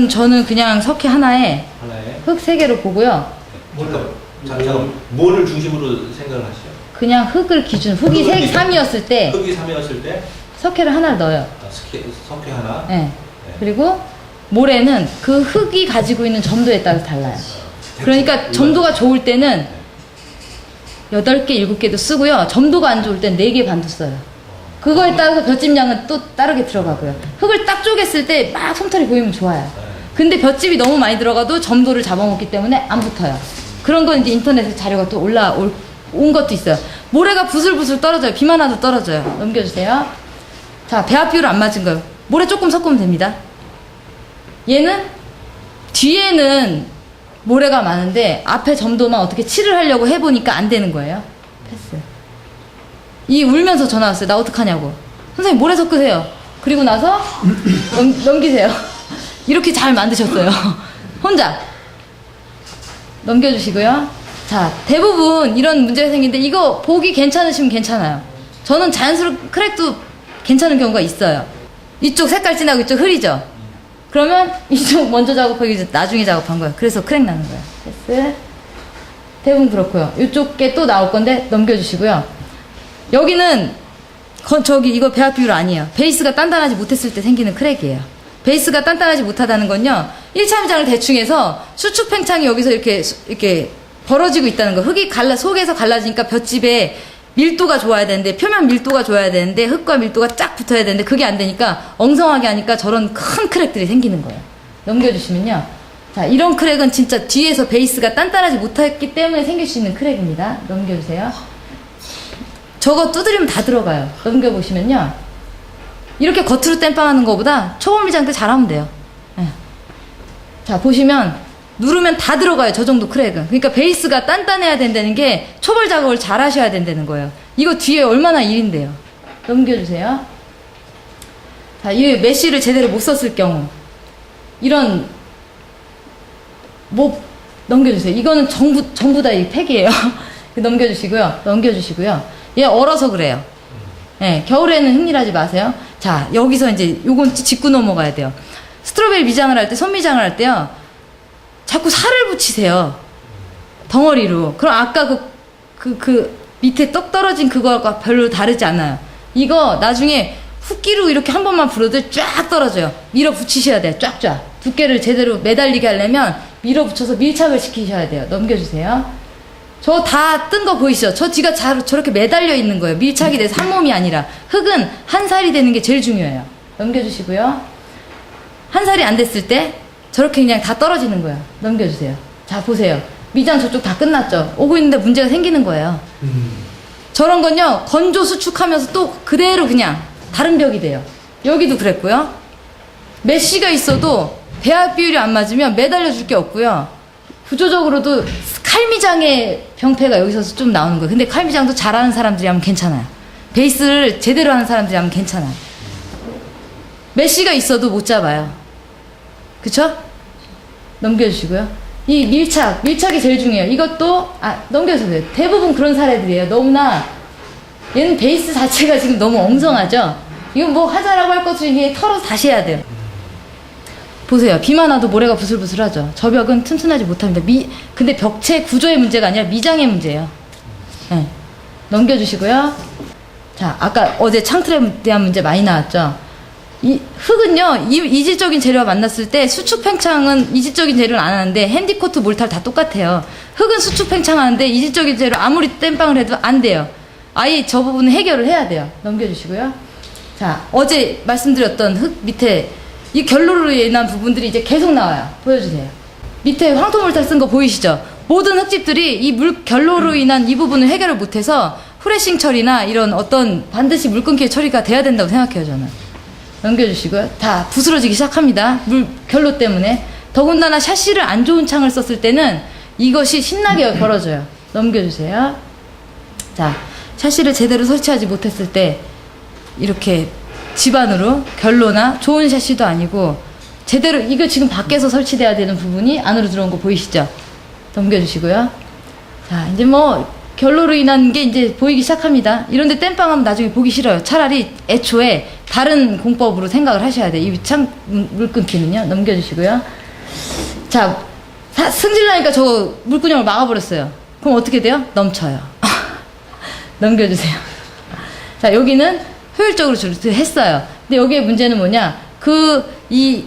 저는 그냥 석회 하나에 하나에? 흙 3개로 보고요. 그러니까 잠깐 뭐를 중심으로 생각을 하시죠? 그냥 흙을 기준, 흙이 3이었을 때 흙이 3이었을 때 석회를 하나를 넣어요. 석회 하나. 네. 그리고 모래는 그 흙이 가지고 있는 점도에 따라서 달라요. 그러니까 점도가 좋을 때는 8개, 7개도 쓰고요. 점도가 안 좋을 땐 4개 반도 써요. 그거에 따라서 볏짚량은 또 다르게 들어가고요. 흙을 딱 쪼갰을 때 막 솜털이 보이면 좋아요. 근데 볏짚이 너무 많이 들어가도 점도를 잡아먹기 때문에 안 붙어요. 그런 건 이제 인터넷에 자료가 또 온 것도 있어요. 모래가 부슬부슬 떨어져요. 비만 와도 떨어져요. 넘겨주세요. 자, 배합 비율 안 맞은 거예요. 모래 조금 섞으면 됩니다. 얘는 뒤에는 모래가 많은데 앞에 점도만 어떻게 칠을 하려고 해보니까 안 되는 거예요. 패스. 이 울면서 전화 왔어요. 나 어떡하냐고. 선생님 모래 섞으세요. 그리고 나서 넘기세요. 이렇게 잘 만드셨어요. 혼자. 넘겨주시고요. 자, 대부분 이런 문제가 생기는데 이거 보기 괜찮으시면 괜찮아요. 저는 자연스러운 크랙도 괜찮은 경우가 있어요. 이쪽 색깔 진하고 이쪽 흐리죠? 그러면 이쪽 먼저 작업하고 이제 나중에 작업한 거예요. 그래서 크랙 나는 거예요. 패스. 대부분 그렇고요. 이쪽 게 또 나올 건데 넘겨주시고요. 여기는 이거 배합 비율 아니에요. 베이스가 단단하지 못했을 때 생기는 크랙이에요. 베이스가 단단하지 못하다는 건요. 1차 미장을 대충 해서 수축 팽창이 여기서 이렇게 벌어지고 있다는 거. 흙이 속에서 갈라지니까 볏짚에 밀도가 좋아야 되는데, 표면 밀도가 좋아야 되는데, 흙과 밀도가 쫙 붙어야 되는데, 그게 안 되니까 엉성하게 하니까 저런 큰 크랙들이 생기는 거예요. 넘겨주시면요. 자, 이런 크랙은 진짜 뒤에서 베이스가 단단하지 못했기 때문에 생길 수 있는 크랙입니다. 넘겨주세요. 저거 두드리면 다 들어가요. 넘겨보시면요. 이렇게 겉으로 땜빵하는 것보다 초벌미장 때 잘하면 돼요. 네. 자, 보시면 누르면 다 들어가요. 저 정도 크랙은. 그러니까 베이스가 단단해야 된다는 게 초벌 작업을 잘 하셔야 된다는 거예요. 이거 뒤에 얼마나 일인데요. 넘겨주세요. 자, 이 메쉬를 제대로 못 썼을 경우 이런 넘겨주세요. 이거는 전부 다 이 팩이에요. 넘겨주시고요. 얘 얼어서 그래요. 네, 겨울에는 흥일하지 마세요. 자, 여기서 이제 요건 짚고 넘어가야 돼요. 스트로베리 미장을 할 때, 손미장을 할 때요. 자꾸 살을 붙이세요. 덩어리로. 그럼 아까 밑에 떡 떨어진 그거가 별로 다르지 않아요. 이거 나중에 훅기로 이렇게 한 번만 불어도 쫙 떨어져요. 밀어붙이셔야 돼요. 쫙쫙. 두께를 제대로 매달리게 하려면 밀어붙여서 밀착을 시키셔야 돼요. 넘겨주세요. 저 다 뜬 거 보이시죠? 저 뒤가 저렇게 매달려 있는 거예요. 밀착이 돼서 한 몸이 아니라. 흙은 한 살이 되는 게 제일 중요해요. 넘겨주시고요. 한 살이 안 됐을 때 저렇게 그냥 다 떨어지는 거예요. 넘겨주세요. 자, 보세요. 미장 저쪽 다 끝났죠? 오고 있는데 문제가 생기는 거예요. 저런 건요, 건조 수축하면서 또 그대로 그냥 다른 벽이 돼요. 여기도 그랬고요. 메쉬가 있어도 배합 비율이 안 맞으면 매달려 줄 게 없고요. 구조적으로도 칼미장의 병폐가 여기서 좀 나오는 거예요. 근데 칼미장도 잘하는 사람들이 하면 괜찮아요. 베이스를 제대로 하는 사람들이 하면 괜찮아요. 메쉬가 있어도 못 잡아요. 그쵸? 넘겨주시고요. 이 밀착이 제일 중요해요. 이것도, 넘겨주세요. 대부분 그런 사례들이에요. 너무나, 얘는 베이스 자체가 지금 너무 엉성하죠? 이건 뭐 하자라고 할 것을 이게 털어서 다시 해야 돼요. 보세요. 비만 와도 모래가 부슬부슬하죠. 저 벽은 튼튼하지 못합니다. 근데 벽체 구조의 문제가 아니라 미장의 문제예요. 네. 넘겨주시고요. 자, 아까 어제 창틀에 대한 문제 많이 나왔죠. 이 흙은요, 이질적인 재료와 만났을 때 수축 팽창은 이질적인 재료는 안 하는데 핸디코트 몰탈 다 똑같아요. 흙은 수축 팽창하는데 이질적인 재료 아무리 땜빵을 해도 안 돼요. 아예 저 부분은 해결을 해야 돼요. 넘겨주시고요. 자, 어제 말씀드렸던 흙 밑에 이 결로로 인한 부분들이 이제 계속 나와요. 보여주세요. 밑에 황토몰탈 쓴 거 보이시죠? 모든 흙집들이 이 결로로 인한 이 부분을 해결을 못해서 후레싱 처리나 이런 어떤 반드시 물 끊기의 처리가 돼야 된다고 생각해요, 저는. 넘겨주시고요. 다 부스러지기 시작합니다. 결로 때문에. 더군다나 샤시를 안 좋은 창을 썼을 때는 이것이 신나게 벌어져요. 넘겨주세요. 자, 샤시를 제대로 설치하지 못했을 때 이렇게 집안으로 결로나 좋은 샤시도 아니고 제대로 이거 지금 밖에서 설치돼야 되는 부분이 안으로 들어온 거 보이시죠? 넘겨주시고요. 자, 이제 뭐 결로로 인한 게 이제 보이기 시작합니다. 이런데 땜빵하면 나중에 보기 싫어요. 차라리 애초에 다른 공법으로 생각을 하셔야 돼요. 이 창 물 끊기는요. 넘겨주시고요. 자, 승질나니까 저 물구녕을 막아버렸어요. 그럼 어떻게 돼요? 넘쳐요. 넘겨주세요. 자, 여기는 효율적으로 했어요. 근데 여기에 문제는 뭐냐? 이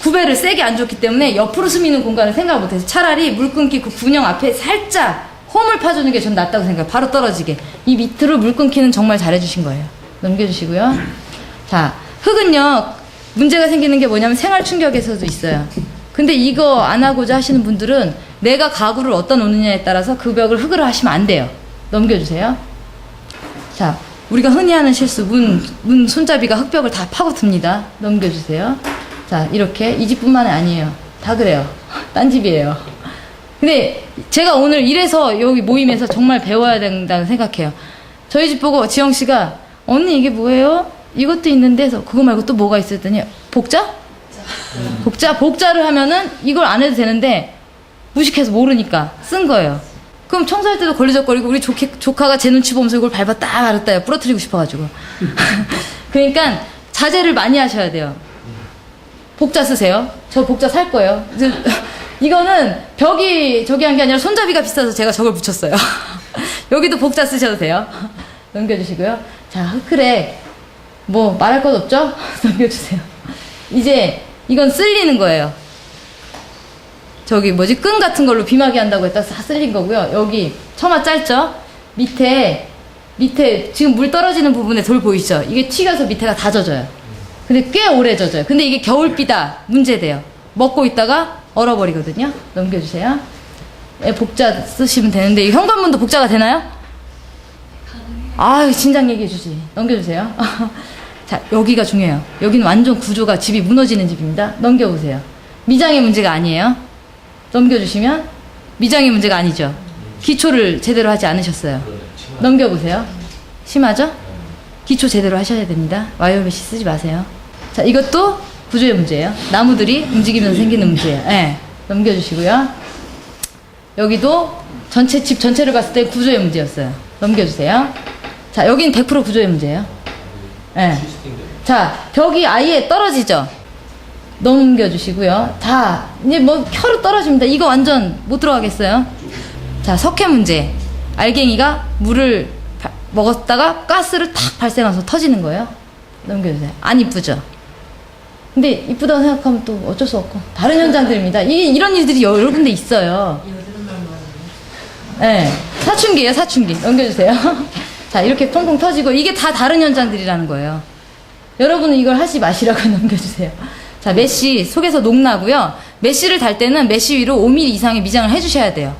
구배를 세게 안 줬기 때문에 옆으로 스미는 공간을 생각을 못해서 차라리 물 끊기 그 군형 앞에 살짝 홈을 파주는 게 전 낫다고 생각해요. 바로 떨어지게. 이 밑으로 물 끊기는 정말 잘해주신 거예요. 넘겨주시고요. 자, 흙은요, 문제가 생기는 게 뭐냐면 생활 충격에서도 있어요. 근데 이거 안 하고자 하시는 분들은 내가 가구를 어디다 놓느냐에 따라서 그 벽을 흙으로 하시면 안 돼요. 넘겨주세요. 자, 우리가 흔히 하는 실수, 문 손잡이가 흙벽을 다 파고듭니다. 넘겨주세요. 자, 이렇게 이 집뿐만이 아니에요. 다 그래요. 딴 집이에요. 근데 제가 오늘 이래서 여기 모임에서 정말 배워야 된다고 생각해요. 저희 집 보고 지영 씨가 언니 이게 뭐예요? 이것도 있는데 해서 그거 말고 또 뭐가 있었더니 복자? 복자를 하면은 이걸 안 해도 되는데 무식해서 모르니까 쓴 거예요. 그럼 청소할 때도 걸리적거리고 우리 조카가 제 눈치 보면서 이걸 밟았다 말았다 부러뜨리고 싶어가지고 그러니까 자제를 많이 하셔야 돼요. 복자 쓰세요. 저 복자 살 거예요. 이거는 벽이 저기 한 게 아니라 손잡이가 비싸서 제가 저걸 붙였어요. 여기도 복자 쓰셔도 돼요. 넘겨주시고요. 자, 흙크랙 뭐 말할 것 없죠? 넘겨주세요. 이제 이건 쓸리는 거예요. 저기 뭐지 끈 같은 걸로 비마개 한다고 했다 다 쓸린 거고요. 여기 처마 짧죠? 밑에 지금 물 떨어지는 부분에 돌 보이시죠? 이게 튀겨서 밑에가 다 젖어요. 근데 꽤 오래 젖어요. 근데 이게 겨울비다 문제돼요. 먹고 있다가 얼어버리거든요. 넘겨주세요. 복자 쓰시면 되는데 이 현관문도 복자가 되나요? 아유 진작 얘기해주지. 넘겨주세요. 자, 여기가 중요해요. 여기는 완전 구조가 집이 무너지는 집입니다. 넘겨보세요. 미장의 문제가 아니에요. 넘겨주시면 미장의 문제가 아니죠. 기초를 제대로 하지 않으셨어요. 넘겨보세요. 심하죠? 기초 제대로 하셔야 됩니다. 와이어메시 쓰지 마세요. 자, 이것도 구조의 문제예요. 나무들이 움직이면서 생기는 문제예요. 네. 넘겨주시고요. 여기도 집 전체를 봤을 때 구조의 문제였어요. 넘겨주세요. 자, 여기는 100% 구조의 문제예요. 네. 자, 벽이 아예 떨어지죠? 넘겨주시고요. 다 이제 뭐 켜로 떨어집니다. 이거 완전 못 들어가겠어요. 자, 석회 문제. 알갱이가 물을 먹었다가 가스를 탁 발생해서 터지는 거예요. 넘겨주세요. 안 이쁘죠? 근데 이쁘다고 생각하면 또 어쩔 수 없고 다른 현장들입니다. 이게 이런 일들이 여러 군데 있어요. 네, 사춘기예요, 사춘기. 넘겨주세요. 자, 이렇게 통통 터지고 이게 다 다른 현장들이라는 거예요. 여러분은 이걸 하지 마시라고 넘겨주세요. 자, 메쉬 속에서 녹나고요. 메쉬를 달 때는 메쉬 위로 5mm 이상의 미장을 해주셔야 돼요.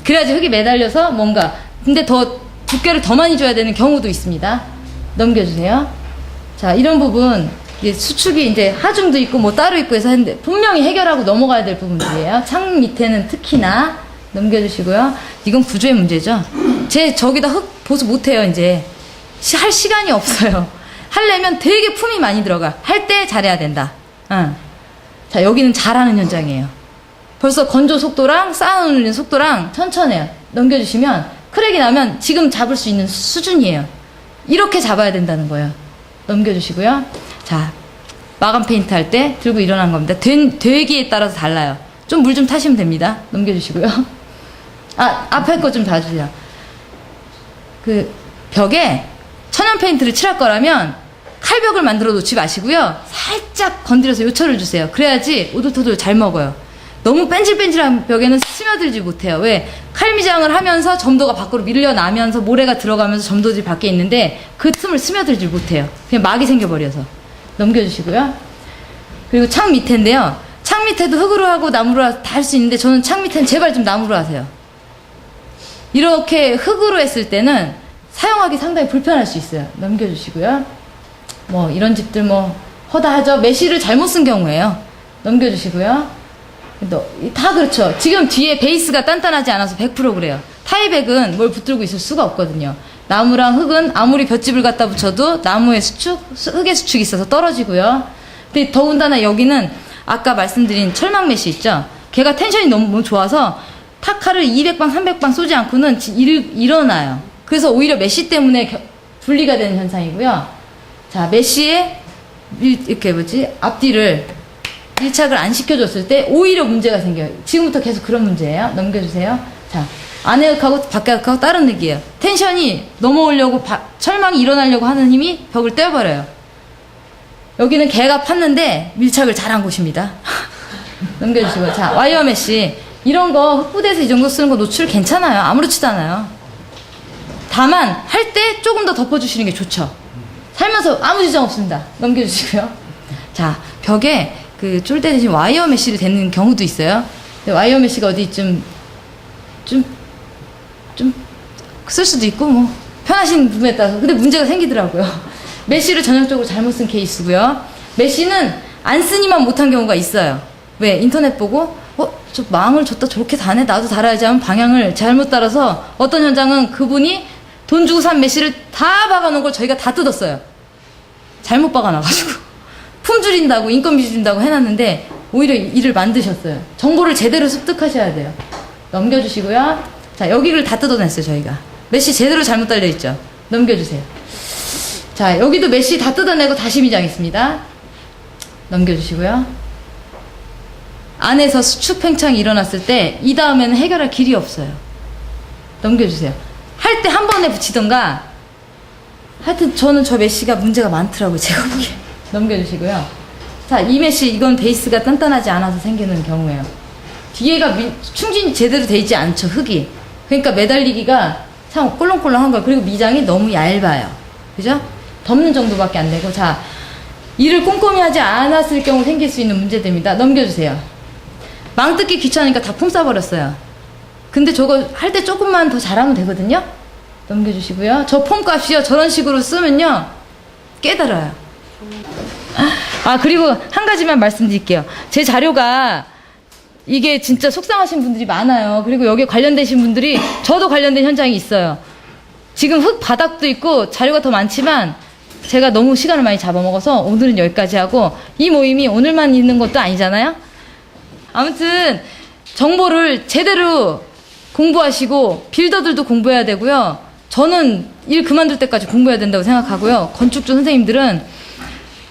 그래야지 흙이 매달려서 뭔가, 근데 더 두께를 더 많이 줘야 되는 경우도 있습니다. 넘겨주세요. 자, 이런 부분 이제 수축이 이제 하중도 있고 뭐 따로 있고 해서 했는데 분명히 해결하고 넘어가야 될 부분들이에요. 창 밑에는 특히나 넘겨주시고요. 이건 구조의 문제죠. 저기다 흙 보수 못해요. 이제 할 시간이 없어요. 하려면 되게 품이 많이 들어가. 할 때 잘해야 된다. 응. 자, 여기는 잘하는 현장이에요. 벌써 건조 속도랑 쌓아놓는 속도랑 천천해요. 넘겨주시면 크랙이 나면 지금 잡을 수 있는 수준이에요. 이렇게 잡아야 된다는 거예요. 넘겨주시고요. 자, 마감 페인트 할 때 들고 일어난 겁니다. 되기에 따라서 달라요. 좀 물 좀 타시면 됩니다. 넘겨주시고요. 아, 앞에 거 좀 봐주세요. 그 벽에 천연 페인트를 칠할 거라면 칼벽을 만들어 놓지 마시고요. 살짝 건드려서 요철을 주세요. 그래야지 오돌토돌 잘 먹어요. 너무 뺀질뺀질한 벽에는 스며들지 못해요. 왜? 칼미장을 하면서 점도가 밖으로 밀려나면서 모래가 들어가면서 점도들이 밖에 있는데 그 틈을 스며들지 못해요. 그냥 막이 생겨버려서. 넘겨주시고요. 그리고 창 밑에인데요. 창 밑에도 흙으로 하고 나무로 다 할 수 있는데 저는 창 밑에는 제발 좀 나무로 하세요. 이렇게 흙으로 했을 때는 사용하기 상당히 불편할 수 있어요. 넘겨주시고요. 뭐 이런 집들 뭐 허다하죠. 메쉬를 잘못 쓴 경우에요. 넘겨주시고요. 다 그렇죠. 지금 뒤에 베이스가 단단하지 않아서 100% 그래요. 타이백은 뭘 붙들고 있을 수가 없거든요. 나무랑 흙은 아무리 볏짚을 갖다 붙여도 나무의 수축, 흙의 수축이 있어서 떨어지고요. 근데 더군다나 여기는 아까 말씀드린 철망 메쉬 있죠. 걔가 텐션이 너무 좋아서 타카를 200방, 300방 쏘지 않고는 일어나요. 그래서 오히려 메쉬 때문에 분리가 되는 현상이고요. 자, 메쉬에 이렇게 앞뒤를 밀착을 안 시켜줬을 때 오히려 문제가 생겨요. 지금부터 계속 그런 문제예요. 넘겨주세요. 자, 안에 흙하고 밖에 흙하고 다른 흙이에요. 텐션이 넘어오려고 철망이 일어나려고 하는 힘이 벽을 떼어버려요. 여기는 개가 팠는데 밀착을 잘한 곳입니다. 넘겨주시고. 자, 와이어 메쉬. 이런 거 흙부대에서 이 정도 쓰는 거 노출 괜찮아요. 아무렇지도 않아요. 다만 할 때 조금 더 덮어주시는 게 좋죠. 살면서 아무 지장 없습니다. 넘겨주시고요. 자, 벽에 그 쫄대 대신 와이어 메쉬를 대는 경우도 있어요. 와이어 메쉬가 어디 좀 쓸 수도 있고 뭐 편하신 부분에 따라서. 근데 문제가 생기더라고요. 메쉬를 전형적으로 잘못 쓴 케이스고요. 메쉬는 안 쓰니만 못한 경우가 있어요. 왜? 인터넷 보고 저 망을 줬다 저렇게 다네 나도 달아야지 하면 방향을 잘못 따라서 어떤 현장은 그분이 돈 주고 산 메쉬를 다 박아놓은 걸 저희가 다 뜯었어요. 잘못 박아놔가지고 품줄인다고 인건비 준다고 해놨는데 오히려 일을 만드셨어요. 정보를 제대로 습득하셔야 돼요. 넘겨주시고요. 자, 여기를 다 뜯어냈어요. 저희가 메쉬 제대로 잘못 달려있죠. 넘겨주세요. 자, 여기도 메쉬 다 뜯어내고 다시 미장했습니다. 넘겨주시고요. 안에서 수축 팽창이 일어났을 때 이 다음에는 해결할 길이 없어요. 넘겨주세요. 할 때 한 번에 붙이던가. 하여튼 저는 저 메쉬가 문제가 많더라고요. 제가 보기에. 넘겨주시고요. 자, 이 메쉬 이건 베이스가 단단하지 않아서 생기는 경우예요. 뒤에가 충진이 제대로 돼 있지 않죠. 흙이. 그러니까 매달리기가 참 꼴렁꼴렁한 거예요. 그리고 미장이 너무 얇아요. 그죠? 덮는 정도밖에 안 되고. 자, 일을 꼼꼼히 하지 않았을 경우 생길 수 있는 문제들입니다. 넘겨주세요. 망 뜯기 귀찮으니까 다 폼 싸버렸어요. 근데 저거 할 때 조금만 더 잘하면 되거든요. 넘겨주시고요. 저 폼 값이요. 저런 식으로 쓰면요. 깨달아요. 아, 그리고 한 가지만 말씀드릴게요. 제 자료가 이게 진짜 속상하신 분들이 많아요. 그리고 여기에 관련되신 분들이 저도 관련된 현장이 있어요. 지금 흙 바닥도 있고 자료가 더 많지만 제가 너무 시간을 많이 잡아먹어서 오늘은 여기까지 하고, 이 모임이 오늘만 있는 것도 아니잖아요. 아무튼 정보를 제대로 공부하시고 빌더들도 공부해야 되고요. 저는 일 그만둘 때까지 공부해야 된다고 생각하고요. 건축주 선생님들은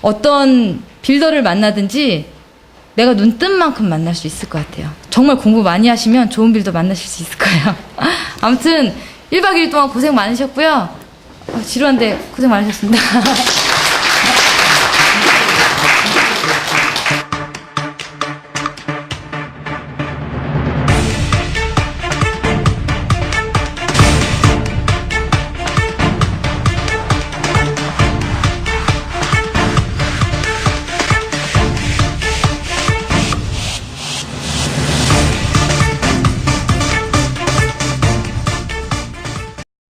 어떤 빌더를 만나든지 내가 눈 뜬 만큼 만날 수 있을 것 같아요. 정말 공부 많이 하시면 좋은 빌더 만나실 수 있을 거예요. 아무튼 1박 2일 동안 고생 많으셨고요. 지루한데 고생 많으셨습니다.